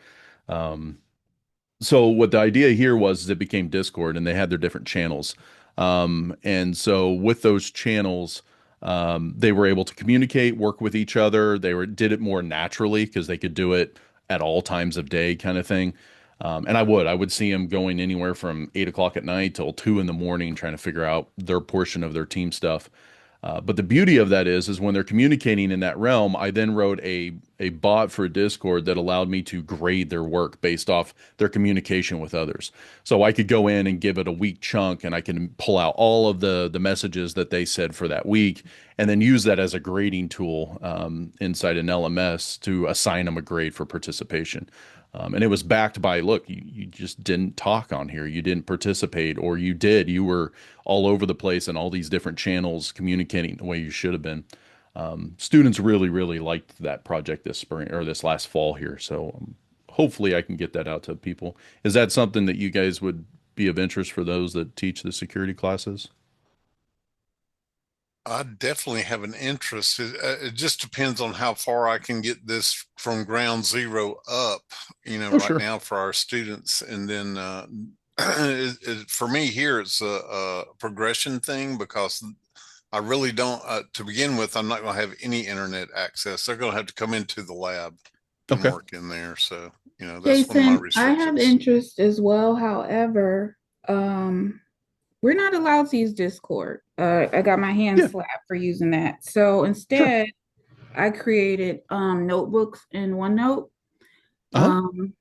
So what the idea here was is it became Discord and they had their different channels. And so with those channels, they were able to communicate, work with each other. Did it more naturally because they could do it at all times of day kind of thing. And I would see them going anywhere from 8 o'clock at night till 2 in the morning trying to figure out their portion of their team stuff. But the beauty of that is when they're communicating in that realm, I then wrote a bot for Discord that allowed me to grade their work based off their communication with others. So I could go in and give it a week chunk, and I can pull out all of the messages that they said for that week, and then use that as a grading tool inside an LMS to assign them a grade for participation. And it was backed by, look, you just didn't talk on here. You didn't participate, or you did. You were all over the place in all these different channels communicating the way you should have been. Students really, really liked that project this spring or this last fall here. So hopefully I can get that out to people. Is that something that you guys would be of interest for those that teach the security classes? I definitely have an interest. It just depends on how far I can get this from ground zero up, right Sure. now for our students. And then for me here, it's a progression thing because I really don't, to begin with, I'm not going to have any internet access. They're going to have to come into the lab and Okay. work in there. So, that's one of my Jason, I have restrictions. interest as well. However, we're not allowed to use Discord. I got my hand Yeah. slapped for using that. So instead, I created notebooks in OneNote. And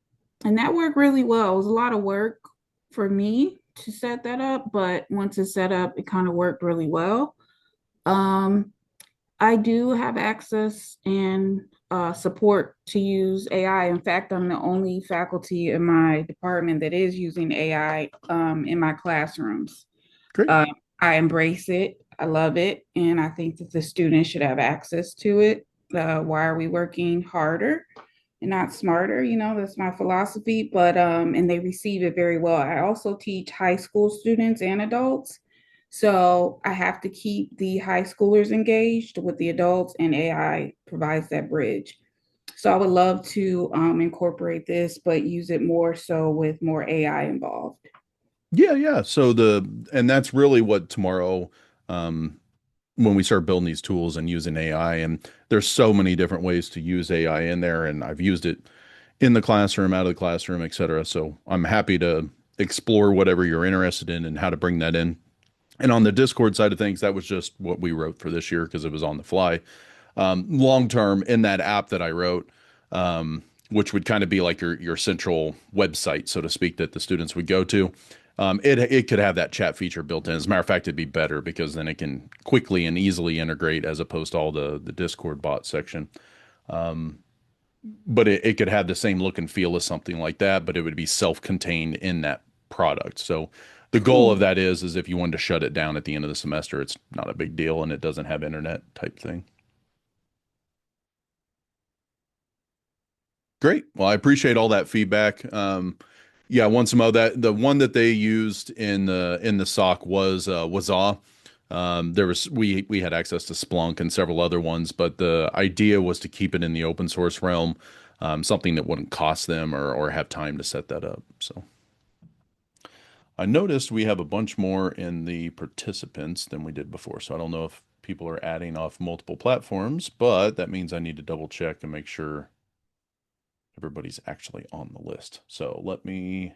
that worked really well. It was a lot of work for me to set that up, but once it's set up, it kind of worked really well. I do have access and support to use AI. In fact, I'm the only faculty in my department that is using AI in my classrooms. Great. I embrace it. I love it. And I think that the students should have access to it. Why are we working harder and not smarter? That's my philosophy. But and they receive it very well. I also teach high school students and adults. So I have to keep the high schoolers engaged with the adults, and AI provides that bridge. So I would love to incorporate this, but use it more so with more AI involved. Yeah. So and that's really what tomorrow, um, when we start building these tools and using AI, and there's so many different ways to use AI in there, and I've used it in the classroom, out of the classroom, et cetera. So I'm happy to explore whatever you're interested in and how to bring that in. And on the Discord side of things, that was just what we wrote for this year because it was on the fly. Long term, in that app that I wrote, which would kind of be like your central website, so to speak, that the students would go to. It could have that chat feature built in. As a matter of fact, it'd be better because then it can quickly and easily integrate as opposed to all the Discord bot section. But it could have the same look and feel as something like that, but it would be self-contained in that product. So the goal of Cool. that is if you wanted to shut it down at the end of the semester, it's not a big deal and it doesn't have internet type thing. Great. Well, I appreciate all that feedback. Yeah, once some of that, the one that they used in the SOC was Awe. There was we had access to Splunk and several other ones, but the idea was to keep it in the open source realm, something that wouldn't cost them or have time to set that up. So I noticed we have a bunch more in the participants than we did before. So I don't know if people are adding off multiple platforms, but that means I need to double check and make sure everybody's actually on the list. So let me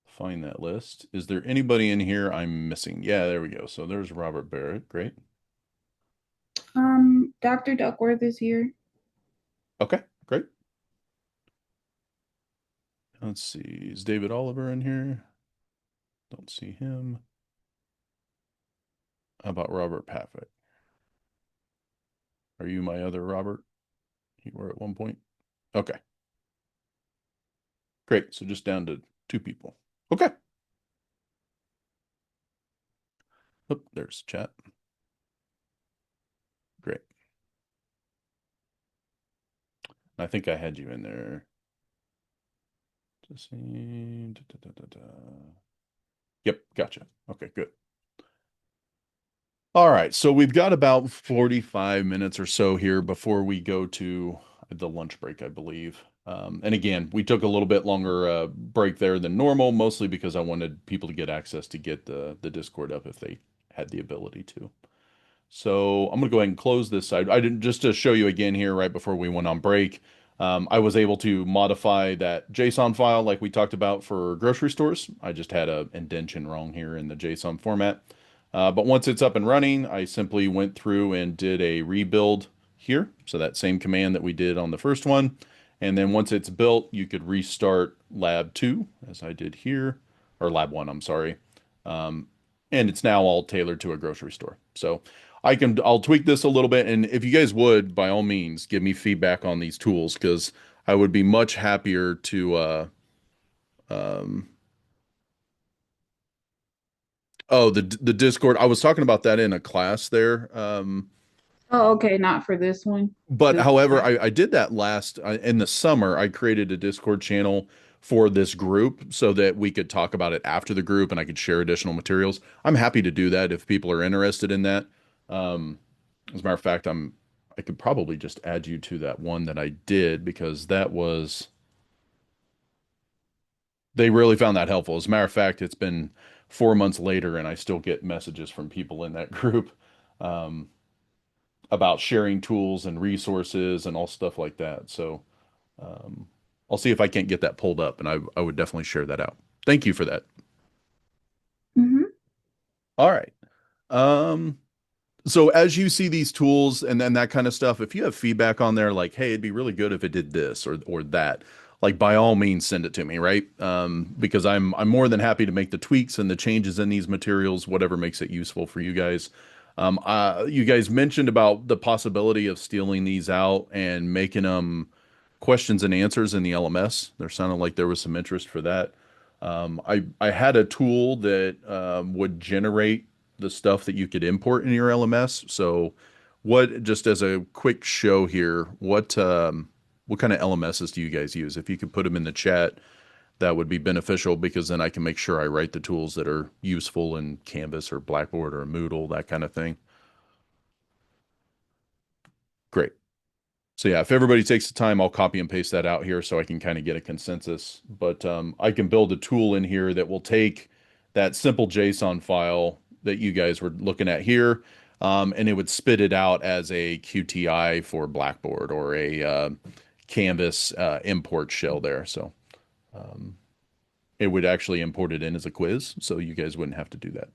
find that list. Is there anybody in here I'm missing? Yeah, there we go. So there's Robert Barrett. Great. Dr. Duckworth is here. Okay, great. Let's see. Is David Oliver in here? Don't see him. How about Robert Pavick? Are you my other Robert? You were at one point. Okay, great. So just down to 2 people. Okay. Oh, there's chat. Great. I think I had you in there. Just see. Yep, gotcha. Okay, good. All right, so we've got about 45 minutes or so here before we go to the lunch break, I believe. And again, we took a little bit longer break there than normal, mostly because I wanted people to get access to get the Discord up if they had the ability to. So I'm gonna go ahead and close this side. I didn't just to show you again here right before we went on break. I was able to modify that JSON file like we talked about for grocery stores. I just had a indentation wrong here in the JSON format. But once it's up and running, I simply went through and did a rebuild here. So that same command that we did on the first one. And then once it's built, you could restart lab 2 as I did here, or lab 1, I'm sorry. And it's now all tailored to a grocery store. So I'll tweak this a little bit. And if you guys would, by all means, give me feedback on these tools because I would be much happier to, um, oh, the Discord. I was talking about that in a class there. Oh, okay, not for this one. But This however, class. I did that last in the summer. I created a Discord channel for this group so that we could talk about it after the group and I could share additional materials. I'm happy to do that if people are interested in that. As a matter of fact, I could probably just add you to that one that I did because that was they really found that helpful. As a matter of fact, it's been 4 months later and I still get messages from people in that group. Um, about sharing tools and resources and all stuff like that. So um, I'll see if I can't get that pulled up, and I would definitely share that out. Thank you for that. Mm-hmm. All right. Um, so as you see these tools and then that kind of stuff, if you have feedback on there, like, hey, it'd be really good if it did this or that, like by all means send it to me, right? Because I'm more than happy to make the tweaks and the changes in these materials, whatever makes it useful for you guys. You guys mentioned about the possibility of stealing these out and making them questions and answers in the LMS. There sounded like there was some interest for that. I had a tool that would generate the stuff that you could import in your LMS. So, what just as a quick show here, what kind of LMSs do you guys use? If you could put them in the chat, that would be beneficial because then I can make sure I write the tools that are useful in Canvas or Blackboard or Moodle, that kind of thing. Great. So yeah, if everybody takes the time, I'll copy and paste that out here so I can kind of get a consensus. But I can build a tool in here that will take that simple JSON file that you guys were looking at here, and it would spit it out as a QTI for Blackboard or a Canvas import shell there. So it would actually import it in as a quiz, so you guys wouldn't have to do that.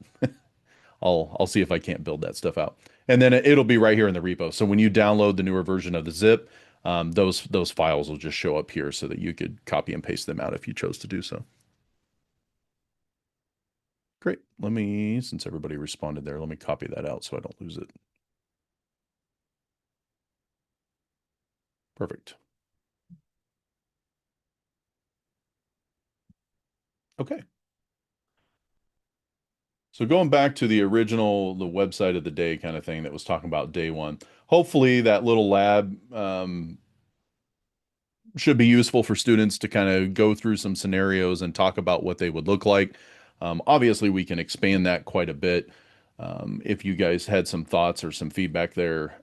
I'll see if I can't build that stuff out. And then it'll be right here in the repo. So when you download the newer version of the zip, those files will just show up here so that you could copy and paste them out if you chose to do so. Great. Let me, since everybody responded there, let me copy that out so I don't lose it. Perfect. Okay. So going back to the original, the website of the day kind of thing that was talking about day one, hopefully that little lab should be useful for students to kind of go through some scenarios and talk about what they would look like. Obviously, we can expand that quite a bit. If you guys had some thoughts or some feedback there,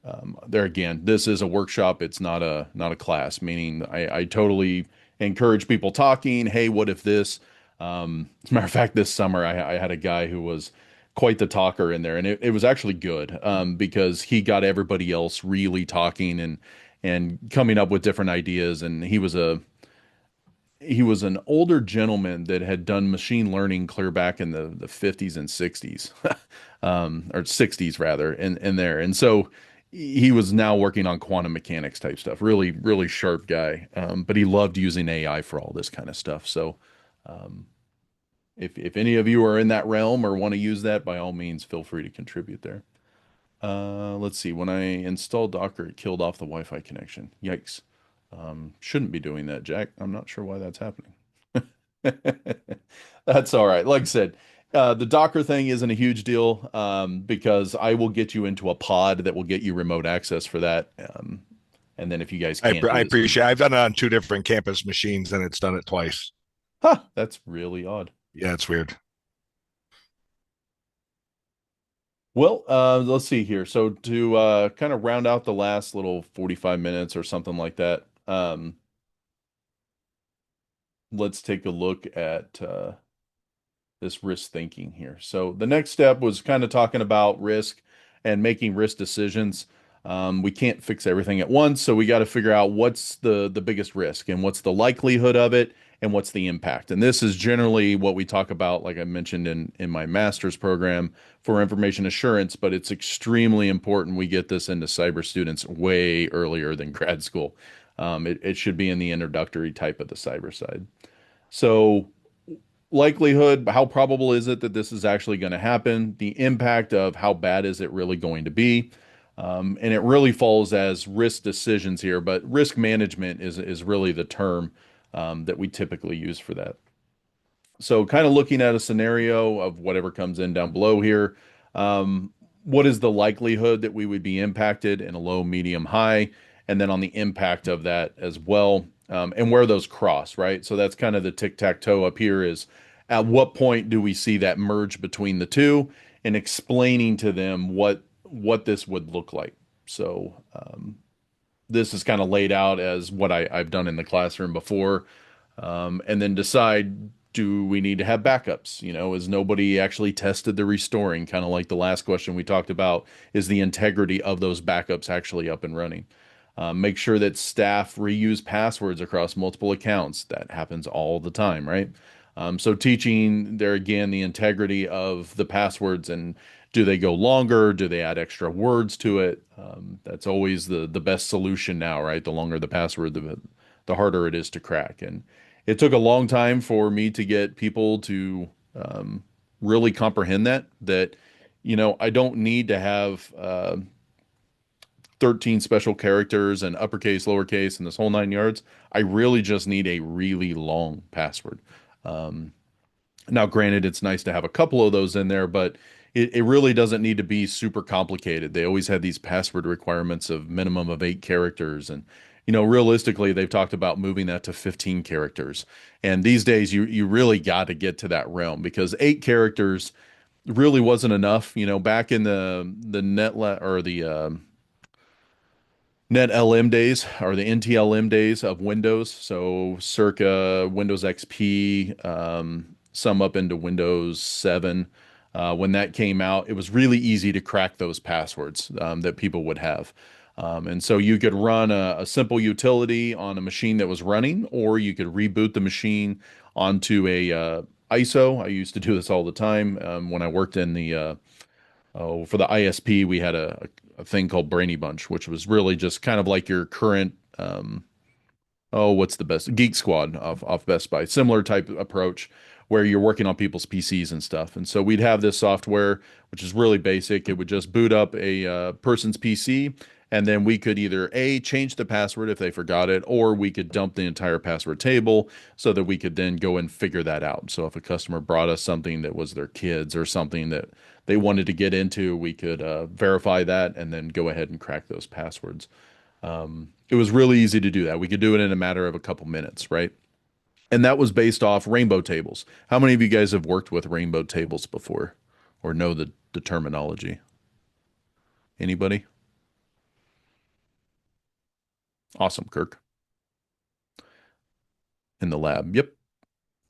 there again, this is a workshop. It's not a class. Meaning, I totally encourage people talking. Hey, what if this? As a matter of fact, this summer I had a guy who was quite the talker in there, and it was actually good because he got everybody else really talking and coming up with different ideas. And he was an older gentleman that had done machine learning clear back in the 50s and 60s, or 60s rather, in there. And so he was now working on quantum mechanics type stuff. Really, really sharp guy. But he loved using AI for all this kind of stuff. So if any of you are in that realm or want to use that, by all means, feel free to contribute there. Let's see. When I installed Docker, it killed off the Wi-Fi connection. Yikes. Shouldn't be doing that, Jack. I'm not sure why that's happening. That's all right. Like I said, the Docker thing isn't a huge deal because I will get you into a pod that will get you remote access for that. And then if you guys can't, I appreciate it. I've done it on 2 different campus machines and it's done it twice. Huh, that's really odd. Yeah, it's weird. Well, let's see here. So to kind of round out the last little 45 minutes or something like that, let's take a look at this risk thinking here. So the next step was kind of talking about risk and making risk decisions. We can't fix everything at once, so we got to figure out what's the biggest risk and what's the likelihood of it and what's the impact. And this is generally what we talk about, like I mentioned in my master's program for information assurance, but it's extremely important we get this into cyber students way earlier than grad school. It should be in the introductory type of the cyber side. So likelihood, how probable is it that this is actually going to happen? The impact of how bad is it really going to be? And it really falls as risk decisions here, but risk management is really the term that we typically use for that. So kind of looking at a scenario of whatever comes in down below here. What is the likelihood that we would be impacted in a low, medium, high? And then on the impact of that as well, and where those cross, right? So that's kind of the tic-tac-toe up here is at what point do we see that merge between the two and explaining to them what this would look like. So this is kind of laid out as what I've done in the classroom before. And then decide, do we need to have backups? You know, is nobody actually tested the restoring? Kind of like the last question we talked about, is the integrity of those backups actually up and running? Make sure that staff reuse passwords across multiple accounts. That happens all the time, right? So teaching there again the integrity of the passwords and do they go longer? Do they add extra words to it? That's always the best solution now, right? The longer the password, the harder it is to crack. And it took a long time for me to get people to really comprehend that, you know, I don't need to have 13 special characters and uppercase, lowercase, and this whole 9 yards. I really just need a really long password. Now, granted, it's nice to have a couple of those in there, but it really doesn't need to be super complicated. They always had these password requirements of minimum of 8 characters. And, you know, realistically, they've talked about moving that to 15 characters. And these days, you really got to get to that realm because 8 characters really wasn't enough. You know, back in the Net LM days or the NTLM days of Windows. So circa Windows XP, some up into Windows 7. When that came out, it was really easy to crack those passwords that people would have. And so you could run a simple utility on a machine that was running, or you could reboot the machine onto a ISO. I used to do this all the time when I worked in the for the ISP, we had a thing called Brainy Bunch, which was really just kind of like your current, what's the best? Geek Squad off Best Buy. Similar type of approach where you're working on people's PCs and stuff. And so we'd have this software, which is really basic. It would just boot up a person's PC, and then we could either A, change the password if they forgot it, or we could dump the entire password table so that we could then go and figure that out. So if a customer brought us something that was their kids or something that they wanted to get into, we could verify that and then go ahead and crack those passwords. It was really easy to do that. We could do it in a matter of a couple minutes, right? And that was based off rainbow tables. How many of you guys have worked with rainbow tables before or know the terminology? Anybody? Awesome, Kirk. In the lab. Yep.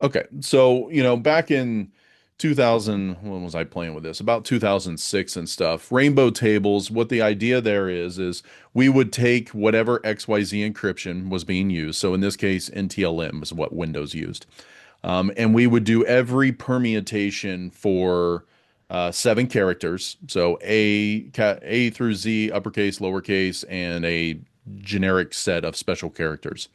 Okay. So, back in 2000, when was I playing with this? About 2006 and stuff. Rainbow tables, what the idea there is we would take whatever XYZ encryption was being used. So in this case, NTLM is what Windows used. And we would do every permutation for 7 characters. So A through Z, uppercase, lowercase, and a generic set of special characters.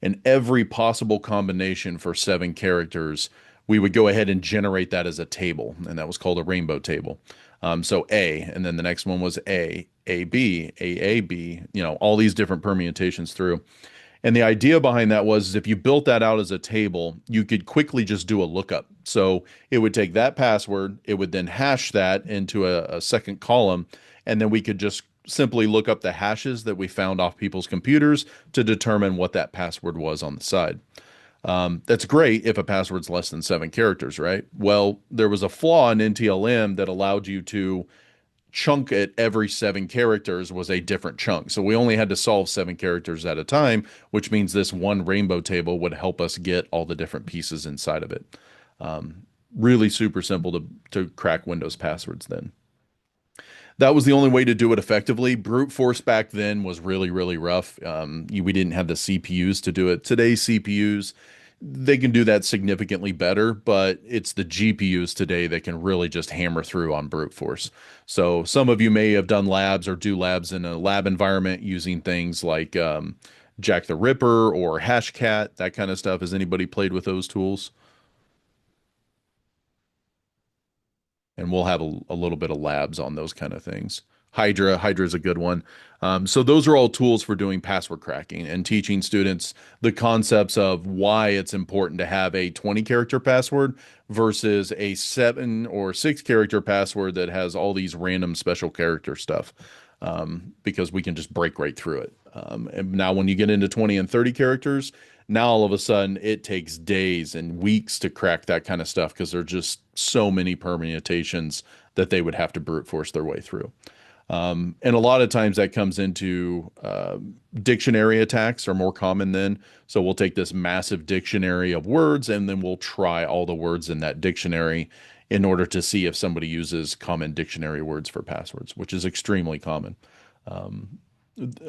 And every possible combination for 7 characters, we would go ahead and generate that as a table, and that was called a rainbow table. So A, and then the next one was AB, AAB, all these different permutations through. And the idea behind that was if you built that out as a table, you could quickly just do a lookup. So it would take that password, it would then hash that into a second column, and then we could just simply look up the hashes that we found off people's computers to determine what that password was on the side. That's great if a password's less than 7 characters, right? Well, there was a flaw in NTLM that allowed you to chunk it every 7 characters was a different chunk. So we only had to solve 7 characters at a time, which means this one rainbow table would help us get all the different pieces inside of it. Really super simple to crack Windows passwords then. That was the only way to do it effectively. Brute force back then was really, really rough. We didn't have the CPUs to do it. Today's CPUs, they can do that significantly better, but it's the GPUs today that can really just hammer through on brute force. So some of you may have done labs or do labs in a lab environment using things like Jack the Ripper or Hashcat, that kind of stuff. Has anybody played with those tools? And we'll have a little bit of labs on those kind of things. Hydra is a good one. So those are all tools for doing password cracking and teaching students the concepts of why it's important to have a 20-character password versus a 7 or 6-character password that has all these random special character stuff, because we can just break right through it. And now when you get into 20 and 30 characters, now all of a sudden it takes days and weeks to crack that kind of stuff because there are just so many permutations that they would have to brute force their way through. And a lot of times that comes into dictionary attacks are more common then. So we'll take this massive dictionary of words and then we'll try all the words in that dictionary in order to see if somebody uses common dictionary words for passwords, which is extremely common.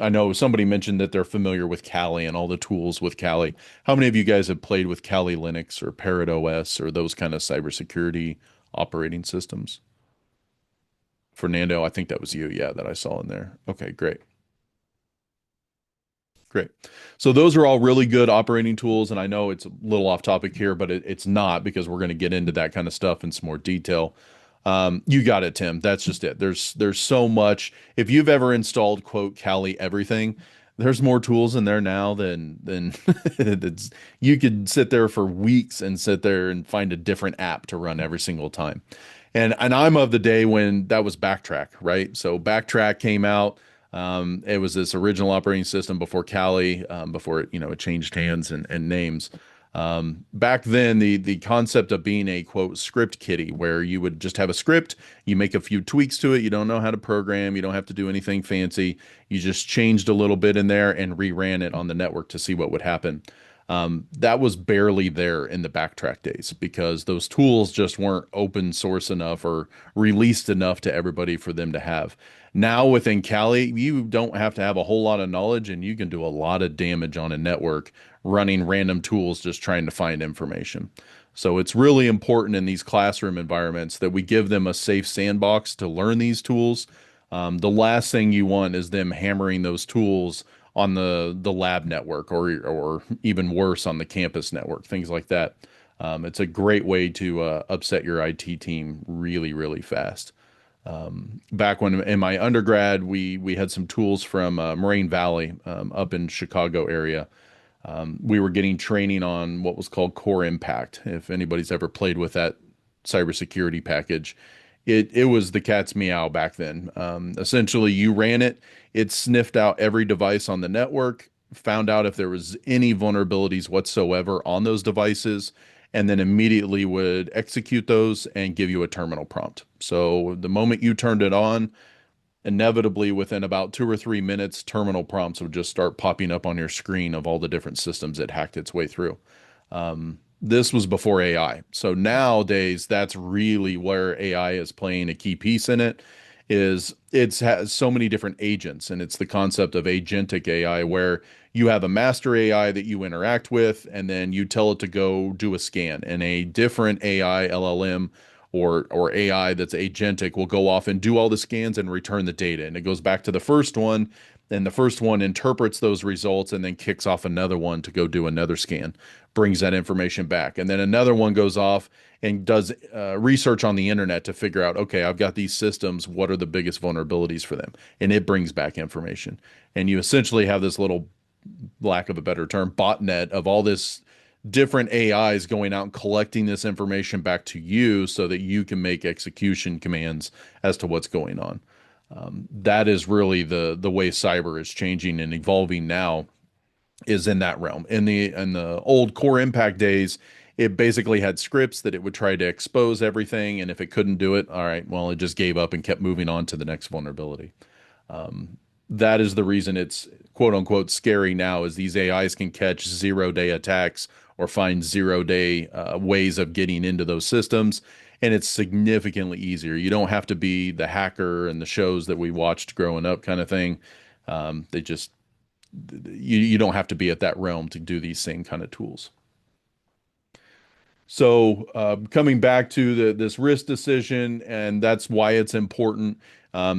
I know somebody mentioned that they're familiar with Kali and all the tools with Kali. How many of you guys have played with Kali Linux or Parrot OS or those kind of cybersecurity operating systems? Fernando, I think that was you, yeah, that I saw in there. Okay, great. Great. So those are all really good operating tools, and I know it's a little off topic here, but it's not because we're going to get into that kind of stuff in some more detail. You got it, Tim. That's just it. There's so much. If you've ever installed quote Kali everything, there's more tools in there now than that's, you could sit there for weeks and sit there and find a different app to run every single time. And I'm of the day when that was Backtrack, right? So Backtrack came out. It was this original operating system before Kali, before it changed hands and names. Back then, the concept of being a quote script kiddie, where you would just have a script, you make a few tweaks to it, you don't know how to program, you don't have to do anything fancy, you just changed a little bit in there and reran it on the network to see what would happen. That was barely there in the backtrack days because those tools just weren't open source enough or released enough to everybody for them to have. Now within Kali, you don't have to have a whole lot of knowledge and you can do a lot of damage on a network running random tools just trying to find information. So it's really important in these classroom environments that we give them a safe sandbox to learn these tools. The last thing you want is them hammering those tools on the lab network or even worse on the campus network, things like that. It's a great way to upset your IT team really, really fast. Back when in my undergrad, we had some tools from Moraine Valley up in Chicago area. We were getting training on what was called Core Impact. If anybody's ever played with that cybersecurity package, it was the cat's meow back then. Essentially, you ran it, it sniffed out every device on the network, found out if there was any vulnerabilities whatsoever on those devices, and then immediately would execute those and give you a terminal prompt. So the moment you turned it on, inevitably within about 2 or 3 minutes, terminal prompts would just start popping up on your screen of all the different systems it hacked its way through. This was before AI. So nowadays, that's really where AI is playing a key piece in it. Is it has so many different agents, and it's the concept of agentic AI, where you have a master AI that you interact with, and then you tell it to go do a scan, and a different AI LLM or AI that's agentic will go off and do all the scans and return the data. And it goes back to the first one, and the first one interprets those results and then kicks off another one to go do another scan, brings that information back. And then another one goes off and does research on the internet to figure out, okay, I've got these systems, what are the biggest vulnerabilities for them? And it brings back information. And you essentially have this little, lack of a better term, botnet of all this different AIs going out and collecting this information back to you so that you can make execution commands as to what's going on. That is really the way cyber is changing and evolving now, is in that realm. In the old Core Impact days, it basically had scripts that it would try to expose everything, and if it couldn't do it, all right, well, it just gave up and kept moving on to the next vulnerability. That is the reason it's quote unquote scary now, is these AIs can catch 0-day attacks or find 0-day ways of getting into those systems. And it's significantly easier. You don't have to be the hacker and the shows that we watched growing up kind of thing. They just, you don't have to be at that realm to do these same kind of tools. So coming back to this risk decision, and that's why it's important.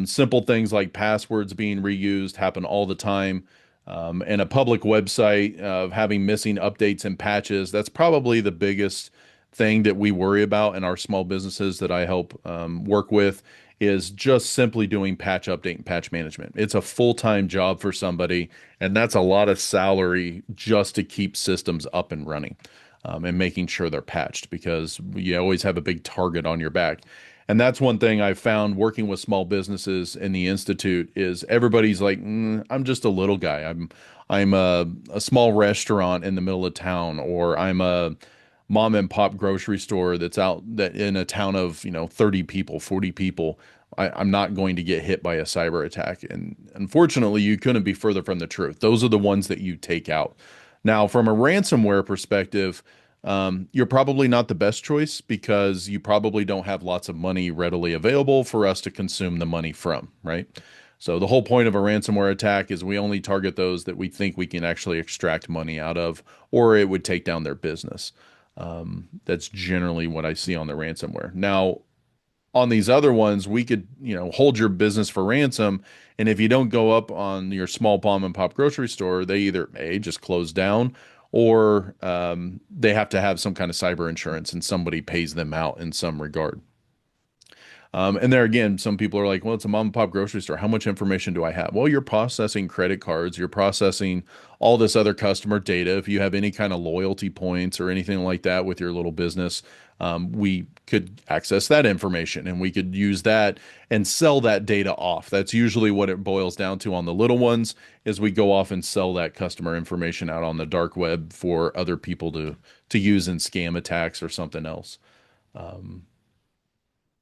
Simple things like passwords being reused happen all the time. And a public website of having missing updates and patches, that's probably the biggest thing that we worry about in our small businesses that I help work with, is just simply doing patch update and patch management. It's a full-time job for somebody, and that's a lot of salary just to keep systems up and running. And making sure they're patched, because you always have a big target on your back. And that's one thing I've found working with small businesses in the Institute, is everybody's like, I'm just a little guy. I'm a small restaurant in the middle of town, or I'm a mom and pop grocery store that's out that in a town of 30 people, 40 people. I'm not going to get hit by a cyber attack. And unfortunately, you couldn't be further from the truth. Those are the ones that you take out. Now, from a ransomware perspective, you're probably not the best choice, because you probably don't have lots of money readily available for us to consume the money from, right? So the whole point of a ransomware attack is we only target those that we think we can actually extract money out of, or it would take down their business. That's generally what I see on the ransomware. Now, on these other ones, we could, hold your business for ransom. And if you don't go up on your small mom and pop grocery store, they either A, just close down, or they have to have some kind of cyber insurance and somebody pays them out in some regard. And there again, some people are like, well, it's a mom and pop grocery store. How much information do I have? Well, you're processing credit cards, you're processing all this other customer data. If you have any kind of loyalty points or anything like that with your little business, we could access that information and we could use that and sell that data off. That's usually what it boils down to on the little ones is we go off and sell that customer information out on the dark web for other people to use in scam attacks or something else.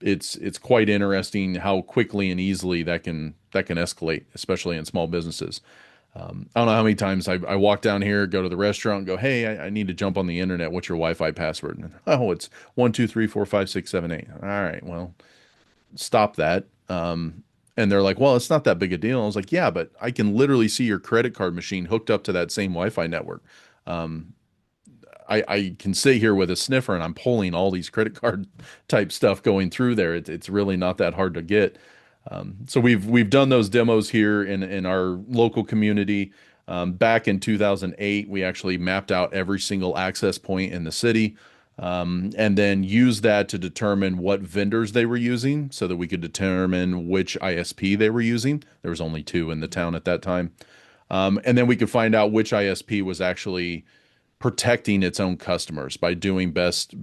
It's quite interesting how quickly and easily that can escalate, especially in small businesses. I don't know how many times I walk down here, go to the restaurant, and go, hey, I need to jump on the internet. What's your Wi-Fi password? And, oh, it's 1 2 3 4 5 6 7 8. All right, well, stop that. And they're like, well, it's not that big a deal. I was like, yeah, but I can literally see your credit card machine hooked up to that same Wi-Fi network. Um, I can sit here with a sniffer and I'm pulling all these credit card type stuff going through there. It's really not that hard to get. So we've done those demos here in our local community. Back in 2008, we actually mapped out every single access point in the city, and then used that to determine what vendors they were using, so that we could determine which ISP they were using. There was only two in the town at that time, and then we could find out which ISP was actually protecting its own customers by doing best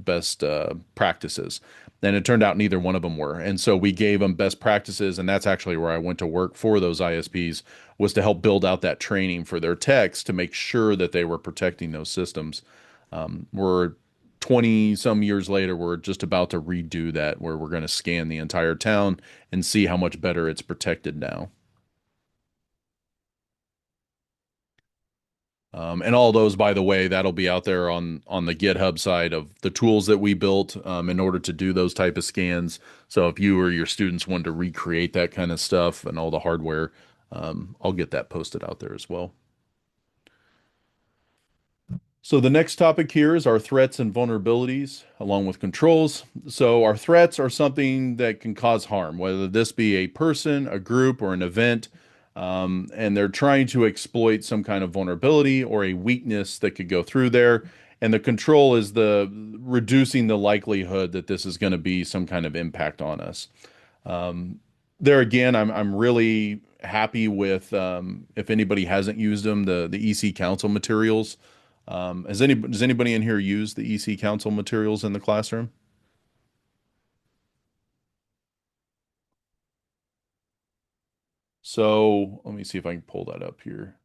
practices. And it turned out neither one of them were. And so we gave them best practices, and that's actually where I went to work for those ISPs, was to help build out that training for their techs to make sure that they were protecting those systems. We're 20 some years later, we're just about to redo that, where we're going to scan the entire town and see how much better it's protected now. And all those, by the way, that'll be out there on the GitHub side of the tools that we built in order to do those type of scans. So if you or your students want to recreate that kind of stuff and all the hardware, I'll get that posted out there as well. So the next topic here is our threats and vulnerabilities, along with controls. So our threats are something that can cause harm, whether this be a person, a group, or an event. And they're trying to exploit some kind of vulnerability or a weakness that could go through there. And the control is the reducing the likelihood that this is going to be some kind of impact on us. There again, I'm really happy with, if anybody hasn't used them, the EC Council materials. Does anybody in here use the EC Council materials in the classroom? So let me see if I can pull that up here.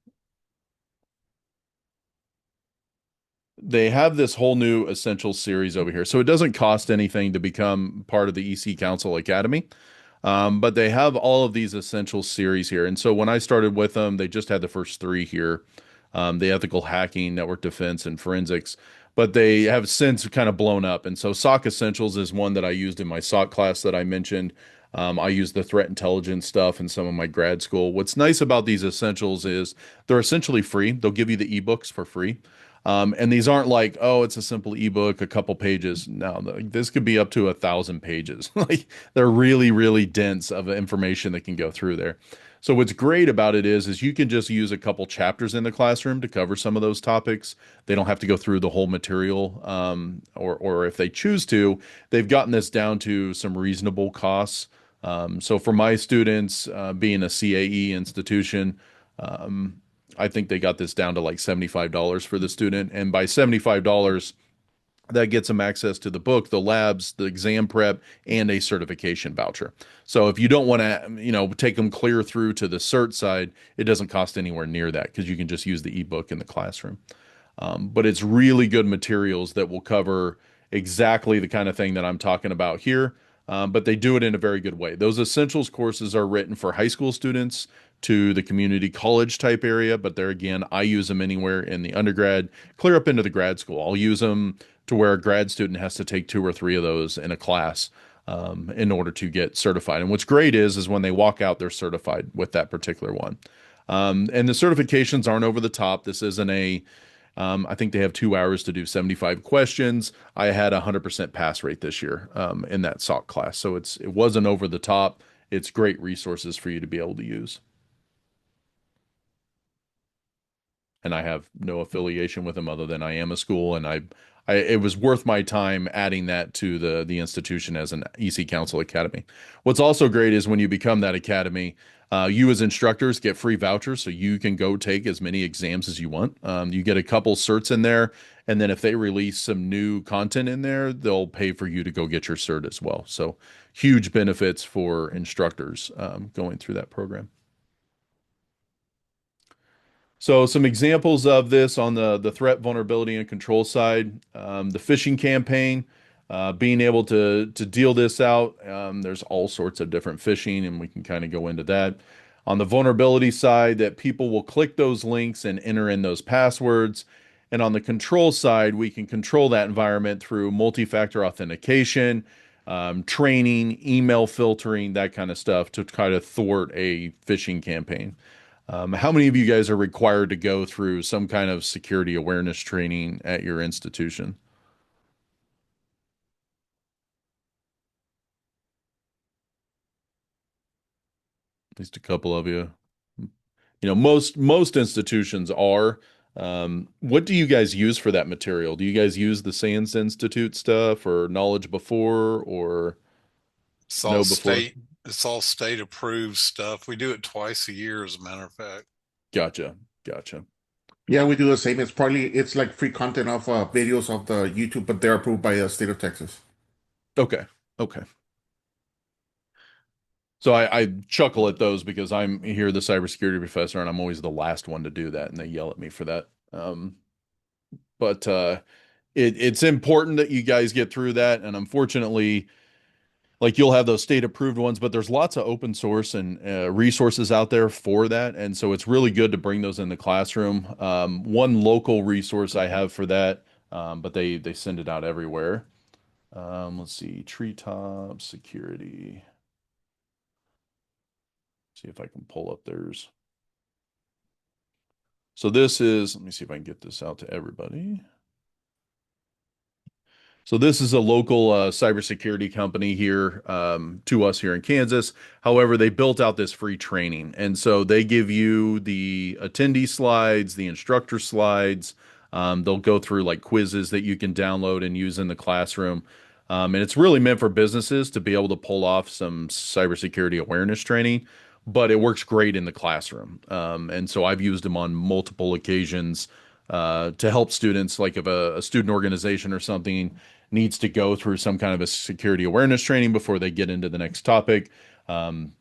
They have this whole new Essentials series over here. So it doesn't cost anything to become part of the EC Council Academy. But they have all of these Essentials series here. And so when I started with them, they just had the first three here, the ethical hacking, network defense, and forensics. But they have since kind of blown up. And so SOC Essentials is one that I used in my SOC class that I mentioned. I use the threat intelligence stuff in some of my grad school. What's nice about these essentials is they're essentially free. They'll give you the ebooks for free. And these aren't like, oh, it's a simple ebook, a couple pages. No, this could be up to 1,000 pages. Like they're really, really dense of information that can go through there. So what's great about it is you can just use a couple chapters in the classroom to cover some of those topics. They don't have to go through the whole material, or if they choose to, they've gotten this down to some reasonable costs. So for my students, being a CAE institution, I think they got this down to like $75 for the student. And by $75, that gets them access to the book, the labs, the exam prep, and a certification voucher. So if you don't want to, take them clear through to the cert side, it doesn't cost anywhere near that because you can just use the ebook in the classroom. But it's really good materials that will cover exactly the kind of thing that I'm talking about here. But they do it in a very good way. Those essentials courses are written for high school students to the community college type area, but there again, I use them anywhere in the undergrad, clear up into the grad school. I'll use them to where a grad student has to take 2 or 3 of those in a class in order to get certified. And what's great is when they walk out, they're certified with that particular one. And the certifications aren't over the top. This isn't I think they have 2 hours to do 75 questions. I had a 100% pass rate this year in that SOC class. So it wasn't over the top. It's great resources for you to be able to use. And I have no affiliation with them other than I am a school and it was worth my time adding that to the institution as an EC Council Academy. What's also great is when you become that academy, you as instructors get free vouchers, so you can go take as many exams as you want. You get a couple certs in there, and then if they release some new content in there, they'll pay for you to go get your cert as well. So huge benefits for instructors going through that program. So some examples of this on the threat, vulnerability, and control side, the phishing campaign, being able to deal this out. There's all sorts of different phishing, and we can kind of go into that. On the vulnerability side, that people will click those links and enter in those passwords. And on the control side, we can control that environment through multi-factor authentication, training, email filtering, that kind of stuff to kind of thwart a phishing campaign. How many of you guys are required to go through some kind of security awareness training at your institution? At least a couple of you. You know, most institutions are. What do you guys use for that material? Do you guys use the SANS Institute stuff or Knowledge Before or It's Know all Before? it's all state approved stuff. We do it twice a year, as a matter of fact. Gotcha. Gotcha. Yeah, we do the same. It's like free content of videos of the YouTube, but they're approved by the state of Texas. Okay. Okay. So I chuckle at those because I'm here, the cybersecurity professor, and I'm always the last one to do that, and they yell at me for that. But it's important that you guys get through that, and unfortunately, like you'll have those state approved ones, but there's lots of open source and resources out there for that, and so it's really good to bring those in the classroom. One local resource I have for that, but they send it out everywhere. Let's see, Treetop Security. See if I can pull up theirs. So this is, let me see if I can get this out to everybody. So this is a local cybersecurity company here to us here in Kansas. However, they built out this free training. And so they give you the attendee slides, the instructor slides. They'll go through like quizzes that you can download and use in the classroom. And it's really meant for businesses to be able to pull off some cybersecurity awareness training, but it works great in the classroom. And so I've used them on multiple occasions to help students, like if a student organization or something needs to go through some kind of a security awareness training before they get into the next topic.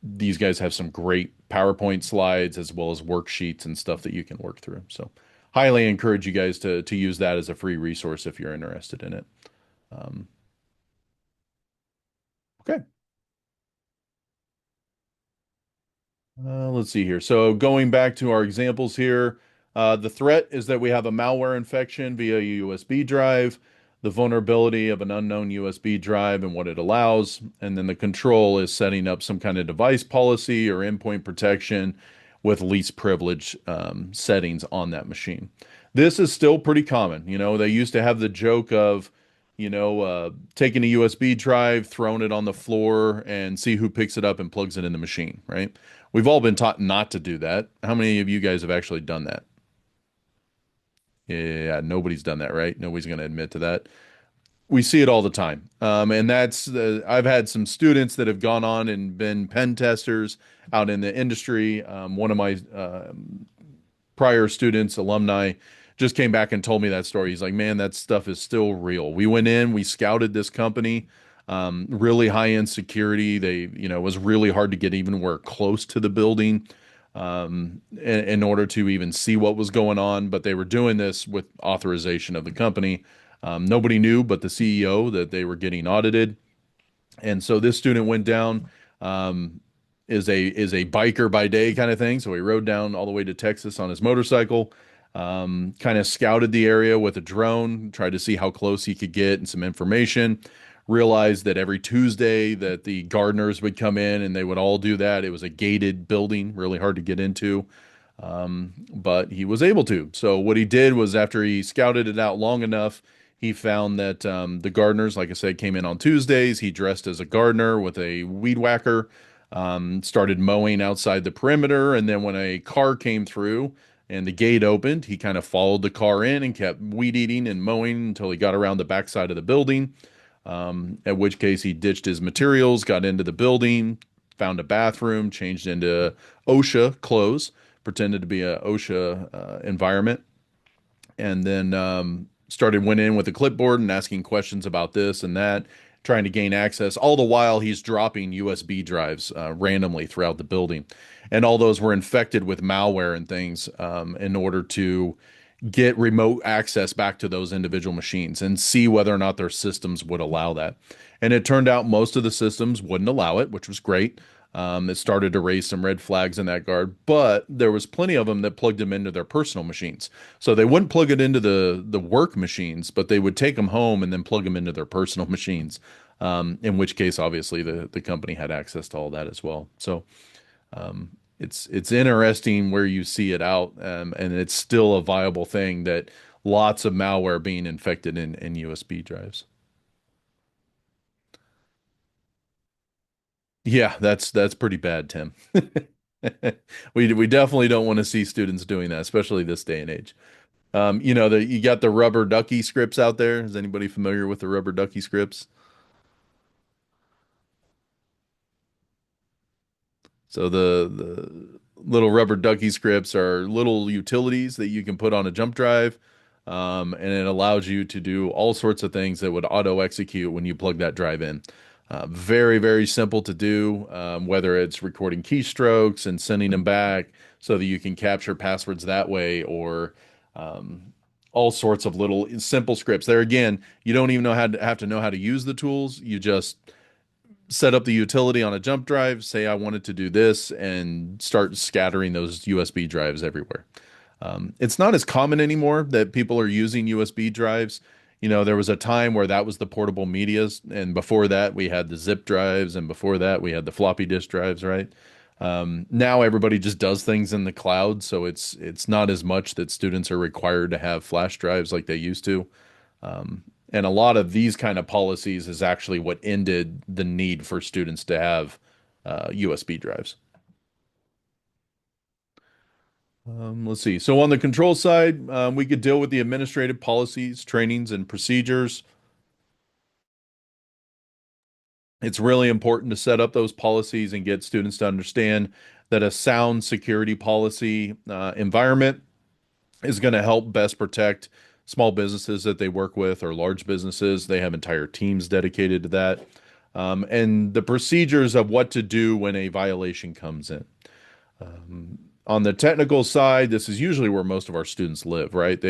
These guys have some great PowerPoint slides as well as worksheets and stuff that you can work through. So highly encourage you guys to use that as a free resource if you're interested in it. Okay. Let's see here. So going back to our examples here, the threat is that we have a malware infection via a USB drive, the vulnerability of an unknown USB drive and what it allows, and then the control is setting up some kind of device policy or endpoint protection with least privilege settings on that machine. This is still pretty common. You know, they used to have the joke of, taking a USB drive, throwing it on the floor, and see who picks it up and plugs it in the machine, right? We've all been taught not to do that. How many of you guys have actually done that? Yeah, nobody's done that, right? Nobody's going to admit to that. We see it all the time. And I've had some students that have gone on and been pen testers out in the industry. One of my prior students, alumni, just came back and told me that story. He's like, man, that stuff is still real. We went in, we scouted this company, really high-end security. It was really hard to get anywhere close to the building in order to even see what was going on. But they were doing this with authorization of the company. Nobody knew but the CEO that they were getting audited. And so this student went down, is a biker by day kind of thing. So he rode down all the way to Texas on his motorcycle, kind of scouted the area with a drone, tried to see how close he could get and some information. Realized that every Tuesday that the gardeners would come in and they would all do that. It was a gated building, really hard to get into. But he was able to. So what he did was, after he scouted it out long enough, he found that the gardeners, like I said, came in on Tuesdays. He dressed as a gardener with a weed whacker, started mowing outside the perimeter. And then when a car came through, and the gate opened. He kind of followed the car in and kept weed eating and mowing until he got around the backside of the building. At which case he ditched his materials, got into the building, found a bathroom, changed into OSHA clothes, pretended to be a OSHA environment, and then went in with a clipboard and asking questions about this and that, trying to gain access. All the while, he's dropping USB drives randomly throughout the building, and all those were infected with malware and things in order to get remote access back to those individual machines and see whether or not their systems would allow that. And it turned out most of the systems wouldn't allow it, which was great. It started to raise some red flags in that regard, but there was plenty of them that plugged them into their personal machines. So they wouldn't plug it into the work machines, but they would take them home and then plug them into their personal machines. In which case, obviously, the company had access to all that as well. So it's interesting where you see it out, and it's still a viable thing that lots of malware being infected in USB drives. Yeah, that's pretty bad, Tim. We definitely don't want to see students doing that, especially this day and age. You got the rubber ducky scripts out there. Is anybody familiar with the rubber ducky scripts? So the little rubber ducky scripts are little utilities that you can put on a jump drive, and it allows you to do all sorts of things that would auto execute when you plug that drive in. Very, very simple to do, whether it's recording keystrokes and sending them back so that you can capture passwords that way, or all sorts of little simple scripts. There again, you don't even have to know how to use the tools. You just set up the utility on a jump drive, say I wanted to do this, and start scattering those USB drives everywhere. It's not as common anymore that people are using USB drives. There was a time where that was the portable medias, and before that we had the zip drives, and before that we had the floppy disk drives, right? Now everybody just does things in the cloud, so it's not as much that students are required to have flash drives like they used to. And a lot of these kind of policies is actually what ended the need for students to have USB drives. Let's see. So on the control side, we could deal with the administrative policies, trainings, and procedures. It's really important to set up those policies and get students to understand that a sound security policy environment is going to help best protect small businesses that they work with, or large businesses. They have entire teams dedicated to that. And the procedures of what to do when a violation comes in. On the technical side, this is usually where most of our students live, right?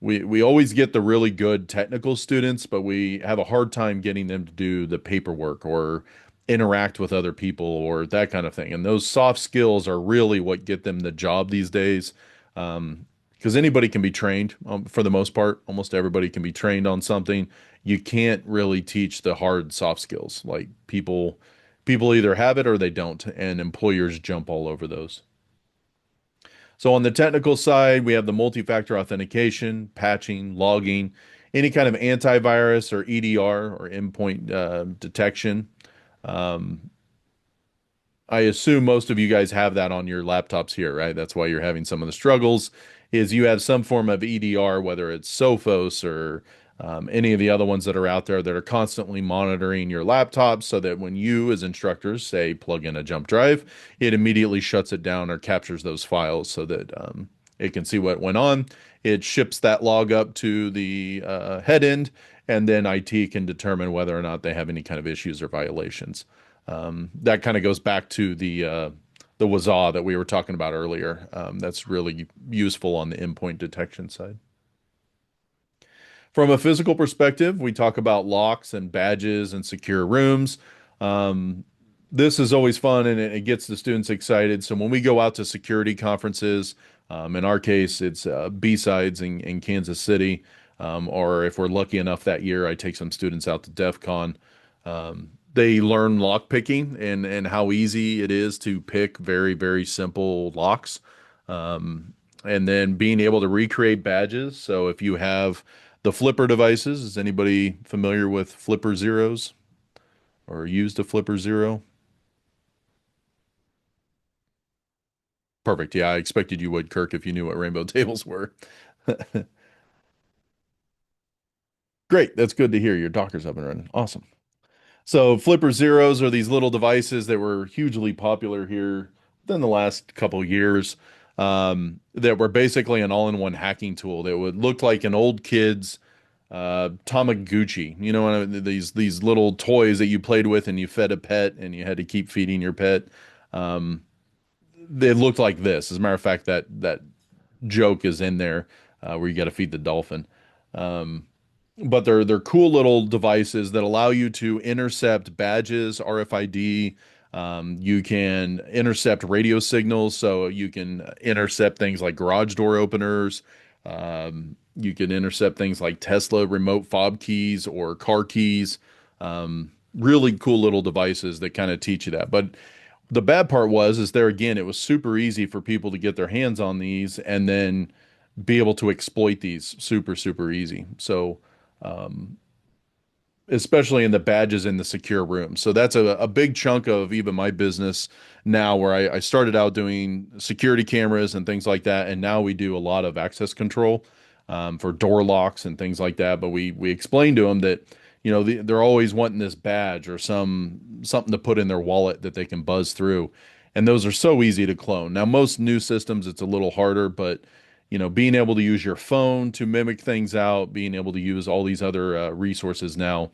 We always get the really good technical students, but we have a hard time getting them to do the paperwork or interact with other people or that kind of thing. And those soft skills are really what get them the job these days. Because anybody can be trained, for the most part. Almost everybody can be trained on something. You can't really teach the hard soft skills. Like people either have it or they don't, and employers jump all over those. So on the technical side, we have the multi-factor authentication, patching, logging, any kind of antivirus or EDR or endpoint detection. I assume most of you guys have that on your laptops here, right? That's why you're having some of the struggles, is you have some form of EDR, whether it's Sophos or any of the other ones that are out there that are constantly monitoring your laptop, so that when you as instructors say plug in a jump drive, it immediately shuts it down or captures those files so that it can see what went on. It ships that log up to the head end, and then IT can determine whether or not they have any kind of issues or violations. That kind of goes back to the WASA that we were talking about earlier. That's really useful on the endpoint detection side. From a physical perspective, we talk about locks and badges and secure rooms. This is always fun, and it gets the students excited. So when we go out to security conferences, in our case, it's B-Sides in Kansas City, or if we're lucky enough that year, I take some students out to DEF CON. They learn lock picking and how easy it is to pick very, very simple locks. And then being able to recreate badges. So if you have the flipper devices, is anybody familiar with flipper zeros or used a flipper zero? Perfect. Yeah, I expected you would, Kirk, if you knew what rainbow tables were. Great. That's good to hear. Your Docker's up and running. Awesome. So Flipper Zeros are these little devices that were hugely popular here within the last couple of years, that were basically an all-in-one hacking tool that would look like an old kid's Tamagotchi. You know, these little toys that you played with and you fed a pet and you had to keep feeding your pet. Um, they looked like this. As a matter of fact, that joke is in there, where you got to feed the dolphin. Um, but they're cool little devices that allow you to intercept badges, RFID. You can intercept radio signals, so you can intercept things like garage door openers. You can intercept things like Tesla remote fob keys or car keys. Really cool little devices that kind of teach you that. But the bad part is there again, it was super easy for people to get their hands on these and then be able to exploit these super, super easy. So, um, especially in the badges in the secure room. So that's a big chunk of even my business now, where I started out doing security cameras and things like that. And now we do a lot of access control, for door locks and things like that. But we explain to them that, they're always wanting this badge or something to put in their wallet that they can buzz through. And those are so easy to clone. Now, most new systems, it's a little harder, but being able to use your phone to mimic things out, being able to use all these other resources now,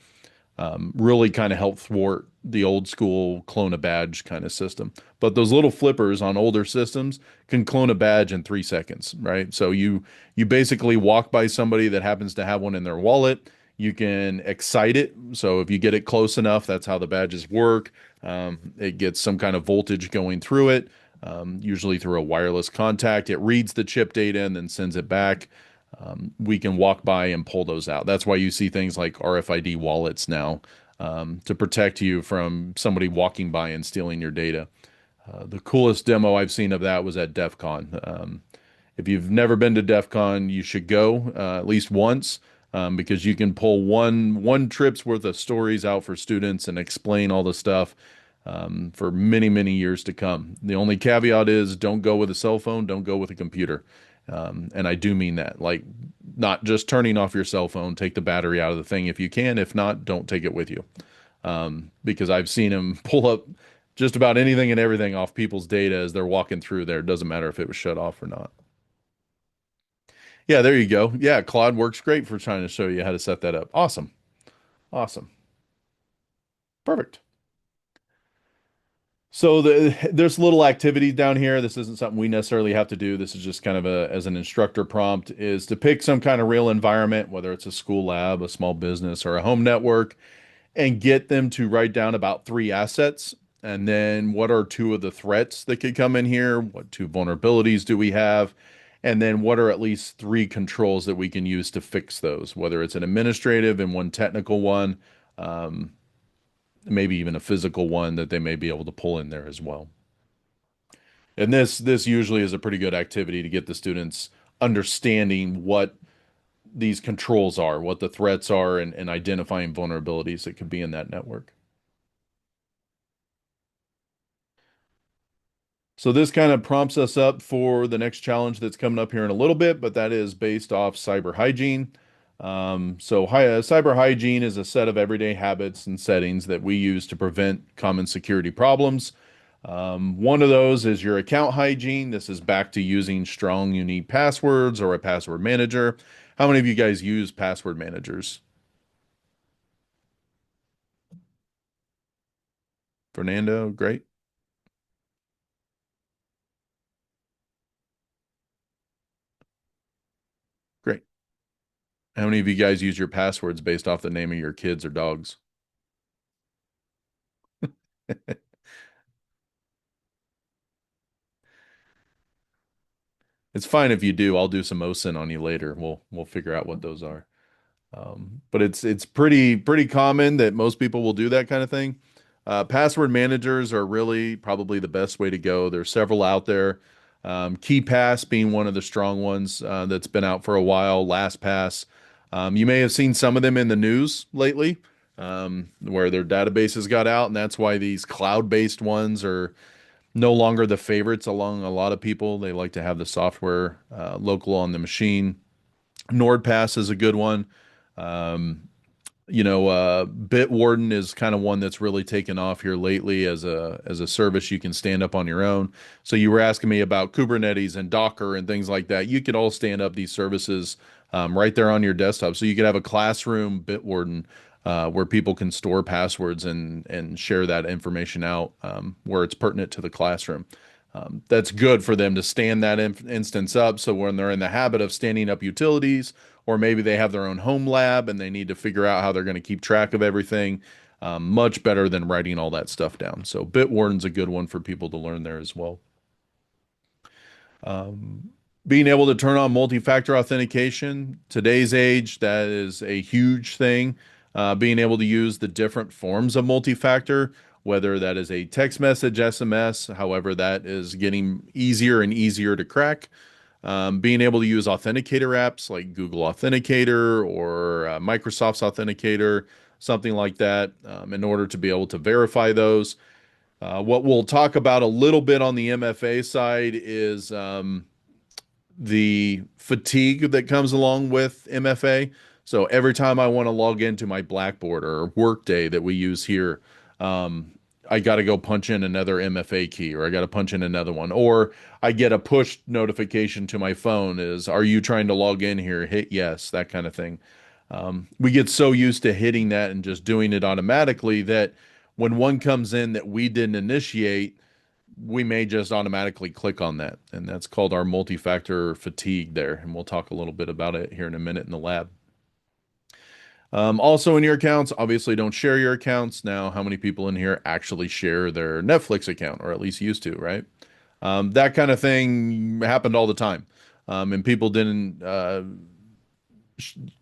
really kind of help thwart the old school clone a badge kind of system. But those little flippers on older systems can clone a badge in 3 seconds, right? So you basically walk by somebody that happens to have one in their wallet. You can excite it. So if you get it close enough, that's how the badges work. It gets some kind of voltage going through it, usually through a wireless contact. It reads the chip data and then sends it back. We can walk by and pull those out. That's why you see things like RFID wallets now, to protect you from somebody walking by and stealing your data. The coolest demo I've seen of that was at DEF CON. If you've never been to DEF CON, you should go at least once, because you can pull one trip's worth of stories out for students and explain all the stuff, for many, many years to come. The only caveat is don't go with a cell phone, don't go with a computer. And I do mean that, like, not just turning off your cell phone, take the battery out of the thing if you can. If not, don't take it with you. Because I've seen them pull up just about anything and everything off people's data as they're walking through there. It doesn't matter if it was shut off or not. Yeah, there you go. Yeah, Claude works great for trying to show you how to set that up. Awesome. Awesome. Perfect. So there's little activities down here. This isn't something we necessarily have to do. This is just kind of as an instructor prompt, is to pick some kind of real environment, whether it's a school lab, a small business, or a home network, and get them to write down about 3 assets. And then what are 2 of the threats that could come in here? What 2 vulnerabilities do we have? And then what are at least 3 controls that we can use to fix those, whether it's an administrative and one technical one. Maybe even a physical one that they may be able to pull in there as well. And this usually is a pretty good activity to get the students understanding what these controls are, what the threats are, and identifying vulnerabilities that could be in that network. So this kind of prompts us up for the next challenge that's coming up here in a little bit, but that is based off cyber hygiene. Cyber hygiene is a set of everyday habits and settings that we use to prevent common security problems. One of those is your account hygiene. This is back to using strong, unique passwords or a password manager. How many of you guys use password managers? Fernando, great. Great. How many of you guys use your passwords based off the name of your kids or dogs? It's fine if you do. I'll do some OSINT on you later. We'll figure out what those are. But it's pretty common that most people will do that kind of thing. Password managers are really probably the best way to go. There's several out there. KeyPass being one of the strong ones, that's been out for a while. LastPass. You may have seen some of them in the news lately, where their databases got out, and that's why these cloud-based ones are no longer the favorites along a lot of people. They like to have the software local on the machine. NordPass is a good one. Um, Bitwarden is kind of one that's really taken off here lately as a service you can stand up on your own. So you were asking me about Kubernetes and Docker and things like that. You could all stand up these services right there on your desktop. So you could have a classroom Bitwarden where people can store passwords and share that information out where it's pertinent to the classroom. That's good for them to stand that instance up. So when they're in the habit of standing up utilities, or maybe they have their own home lab and they need to figure out how they're going to keep track of everything, much better than writing all that stuff down. So Bitwarden's a good one for people to learn there as well. Being able to turn on multi-factor authentication, today's age, that is a huge thing. Being able to use the different forms of multi-factor, whether that is a text message, SMS, however, that is getting easier and easier to crack. Being able to use authenticator apps like Google Authenticator or Microsoft's Authenticator, something like that, in order to be able to verify those. What we'll talk about a little bit on the MFA side is the fatigue that comes along with MFA. So every time I want to log into my Blackboard or Workday that we use here, I got to go punch in another MFA key, or I got to punch in another one, or I get a push notification to my phone is, are you trying to log in here? Hit yes, that kind of thing. We get so used to hitting that and just doing it automatically that when one comes in that we didn't initiate, we may just automatically click on that. And that's called our multi-factor fatigue there. And we'll talk a little bit about it here in a minute in the lab. Also in your accounts, obviously don't share your accounts. Now, how many people in here actually share their Netflix account, or at least used to, right? That kind of thing happened all the time. And people didn't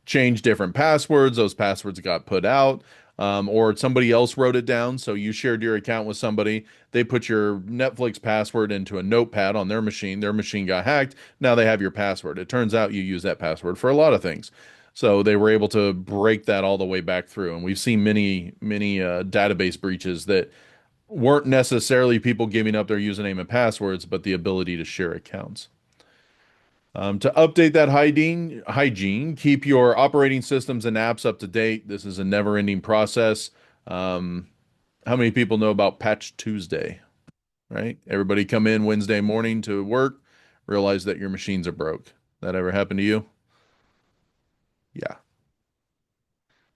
change different passwords. Those passwords got put out, or somebody else wrote it down. So you shared your account with somebody. They put your Netflix password into a notepad on their machine. Their machine got hacked. Now they have your password. It turns out you use that password for a lot of things. So they were able to break that all the way back through. And we've seen many database breaches that weren't necessarily people giving up their username and passwords, but the ability to share accounts. To update that hygiene, keep your operating systems and apps up to date. This is a never-ending process. How many people know about Patch Tuesday? Right? Everybody come in Wednesday morning to work, realize that your machines are broke. That ever happened to you? Yeah.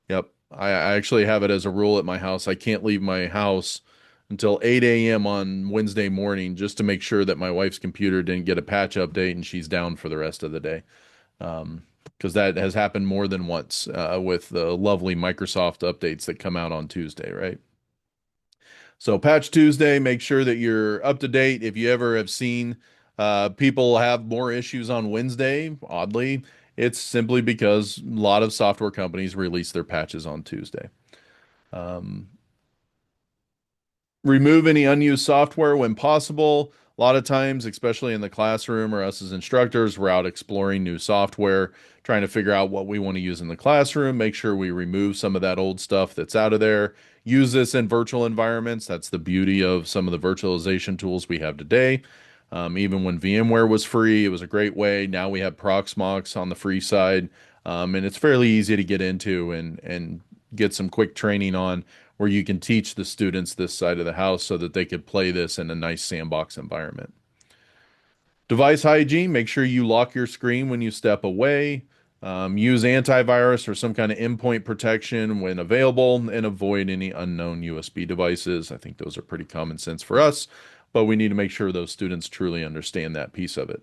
Yep. I actually have it as a rule at my house. I can't leave my house until 8 a.m. on Wednesday morning just to make sure that my wife's computer didn't get a patch update and she's down for the rest of the day. Because that has happened more than once with the lovely Microsoft updates that come out on Tuesday, right? So Patch Tuesday, make sure that you're up to date. If you ever have seen people have more issues on Wednesday, oddly, it's simply because a lot of software companies release their patches on Tuesday. Remove any unused software when possible. A lot of times, especially in the classroom or us as instructors, we're out exploring new software, trying to figure out what we want to use in the classroom, make sure we remove some of that old stuff that's out of there. Use this in virtual environments. That's the beauty of some of the virtualization tools we have today. Even when VMware was free, it was a great way. Now we have Proxmox on the free side, and it's fairly easy to get into and get some quick training on where you can teach the students this side of the house so that they could play this in a nice sandbox environment. Device hygiene, make sure you lock your screen when you step away. Use antivirus or some kind of endpoint protection when available, and avoid any unknown USB devices. I think those are pretty common sense for us, but we need to make sure those students truly understand that piece of it.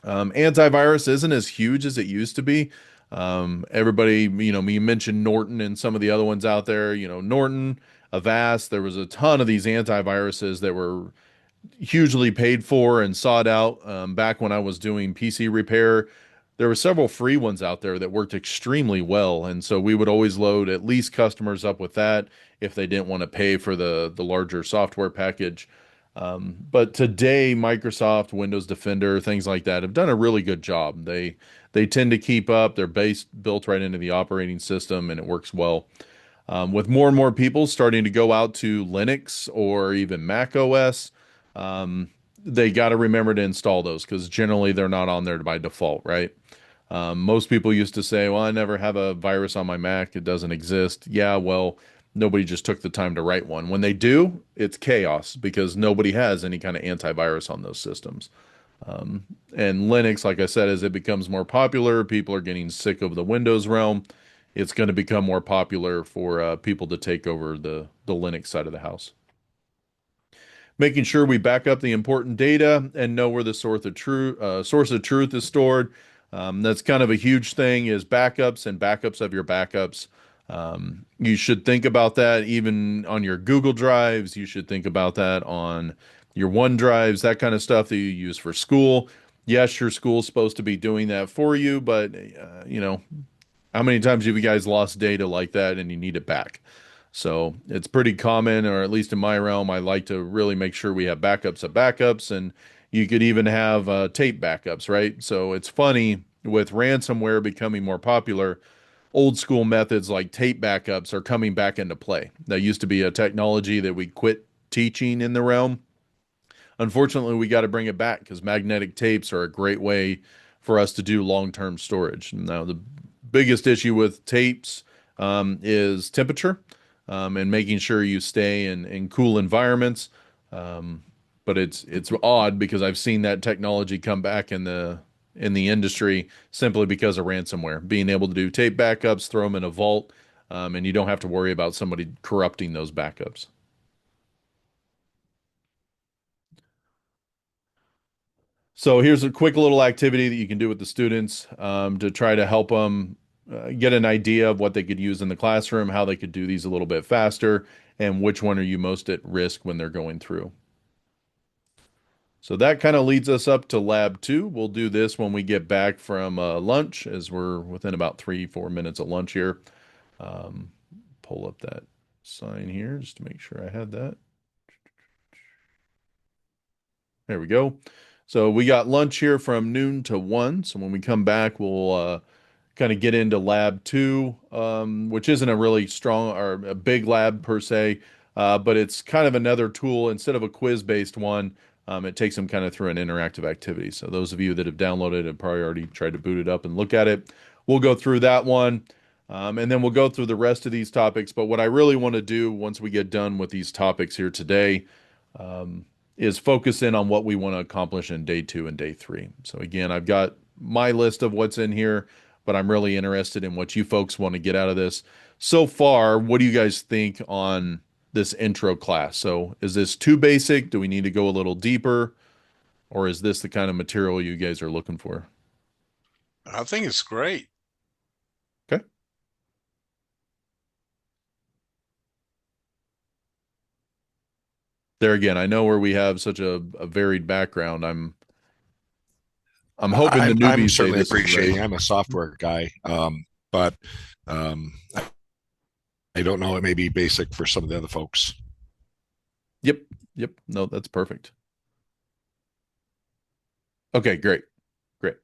Antivirus isn't as huge as it used to be. Everybody, you mentioned Norton and some of the other ones out there, Norton, Avast, there was a ton of these antiviruses that were hugely paid for and sought out. Back when I was doing PC repair, there were several free ones out there that worked extremely well. And so we would always load at least customers up with that if they didn't want to pay for the larger software package. But today, Microsoft, Windows Defender, things like that have done a really good job. They tend to keep up. They're built right into the operating system, and it works well. With more and more people starting to go out to Linux or even Mac OS, they got to remember to install those because generally they're not on there by default, right? Most people used to say, well, I never have a virus on my Mac. It doesn't exist. Yeah, well, nobody just took the time to write one. When they do, it's chaos because nobody has any kind of antivirus on those systems. And Linux, like I said, as it becomes more popular, people are getting sick of the Windows realm. It's going to become more popular for people to take over the Linux side of the house. Making sure we back up the important data and know where the source of truth is stored. That's kind of a huge thing is backups and backups of your backups. You should think about that even on your Google Drives. You should think about that on your OneDrives, that kind of stuff that you use for school. Yes, your school's supposed to be doing that for you, but how many times have you guys lost data like that and you need it back? So it's pretty common, or at least in my realm, I like to really make sure we have backups of backups, and you could even have tape backups, right? So it's funny with ransomware becoming more popular, old school methods like tape backups are coming back into play. That used to be a technology that we quit teaching in the realm. Unfortunately, we got to bring it back because magnetic tapes are a great way for us to do long-term storage. Now, the biggest issue with tapes is temperature and making sure you stay in cool environments. Um, but it's odd because I've seen that technology come back in the industry simply because of ransomware. Being able to do tape backups, throw them in a vault, and you don't have to worry about somebody corrupting those backups. So here's a quick little activity that you can do with the students to try to help them get an idea of what they could use in the classroom, how they could do these a little bit faster, and which one are you most at risk when they're going through. So that kind of leads us up to lab 2. We'll do this when we get back from lunch, as we're within about 3-4 minutes of lunch here. Pull up that sign here just to make sure I had that. There we go. So we got lunch here from noon to 1. So when we come back, we'll kind of get into lab 2, which isn't a really strong or a big lab per se, but it's kind of another tool. Instead of a quiz-based one, it takes them kind of through an interactive activity. So those of you that have downloaded and probably already tried to boot it up and look at it, we'll go through that one. And then we'll go through the rest of these topics. But what I really want to do once we get done with these topics here today, is focus in on what we want to accomplish in day 2 and day 3. So again, I've got my list of what's in here, but I'm really interested in what you folks want to get out of this. So far, what do you guys think on this intro class? So is this too basic? Do we need to go a little deeper? Or is this the kind of material you guys are looking for? I think it's great. Okay. There again, I know where we have such a varied background. I'm hoping the I'm newbies say certainly this is appreciating. right. I'm a software guy, but I don't know. It may be basic for some of the other folks. Yep. Yep. No, that's perfect. Okay, great. Great.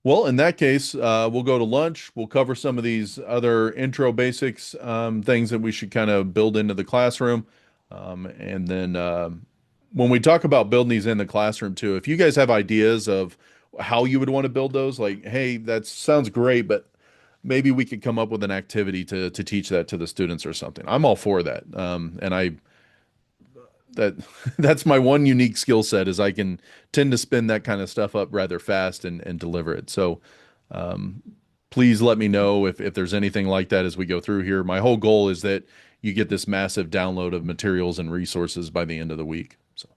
Well, in that case, we'll go to lunch. We'll cover some of these other intro basics, things that we should kind of build into the classroom. And then when we talk about building these in the classroom too, if you guys have ideas of how you would want to build those, like, hey, that sounds great, but maybe we could come up with an activity to teach that to the students or something. I'm all for that. And I that that's my one unique skill set is I can tend to spin that kind of stuff up rather fast and deliver it. So um, please let me know if there's anything like that as we go through here. My whole goal is that you get this massive download of materials and resources by the end of the week. So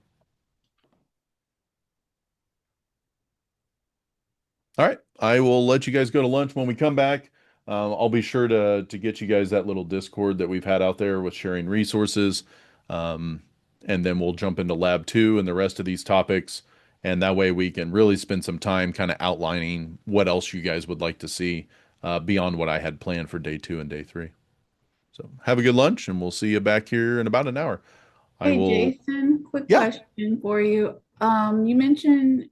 all right, I will let you guys go to lunch. When we come back, I'll be sure to get you guys that little Discord that we've had out there with sharing resources. Um, and then we'll jump into lab 2 and the rest of these topics. And that way we can really spend some time kind of outlining what else you guys would like to see beyond what I had planned for day 2 and day 3. So have a good lunch, and we'll see you back here in about an hour. I Hey, will, Jason, quick yeah, question for you. You mentioned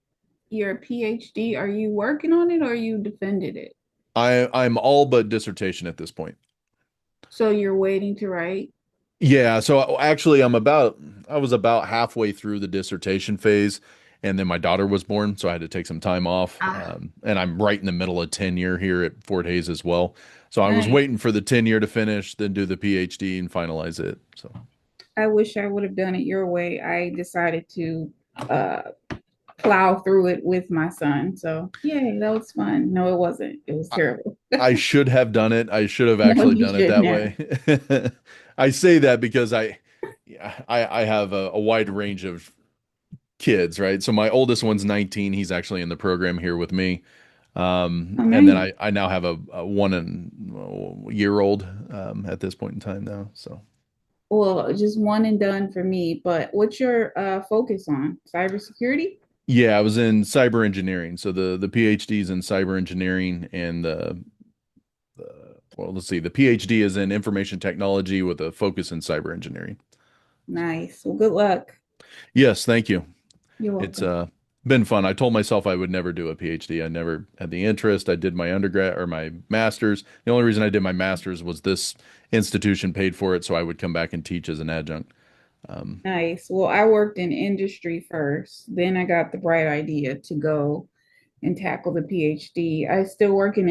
your PhD. Are you working on it or you defended it? I'm all but dissertation at this point. So you're waiting to write? Yeah, so actually I was about halfway through the dissertation phase and then my daughter was born, so I had to take some time off. Ah, And I'm right in the middle of tenure here at Fort Hays as well. So I was nice. waiting for the tenure to finish, then do the PhD and finalize it. So I wish I would have done it your way. I decided to uh, plow through it with my son. So, yay, that was fun. No, it wasn't. It was I, terrible. I should have done it. I should have No, actually you done it shouldn't that have. way. I say that because I have a wide range of kids, right? So my oldest one's 19. He's actually in the program here with me. Oh, And then nice. I now have a 1 year old at this point in time now. So Well, just one and done for me. But what's your focus on? Cybersecurity? yeah, I was in cyber engineering. So the PhD is in cyber engineering and the well, let's see, the PhD is in information technology with a focus in cyber engineering. Nice. Well, good luck. Yes, thank you. You're It's welcome. been fun. I told myself I would never do a PhD. I never had the interest. I did my undergrad or my master's. The only reason I did my master's was this institution paid for it, so I would come back and teach as an adjunct. Um, Nice. Well, I worked in industry first. Then I got the bright idea to go and tackle the PhD. I still work in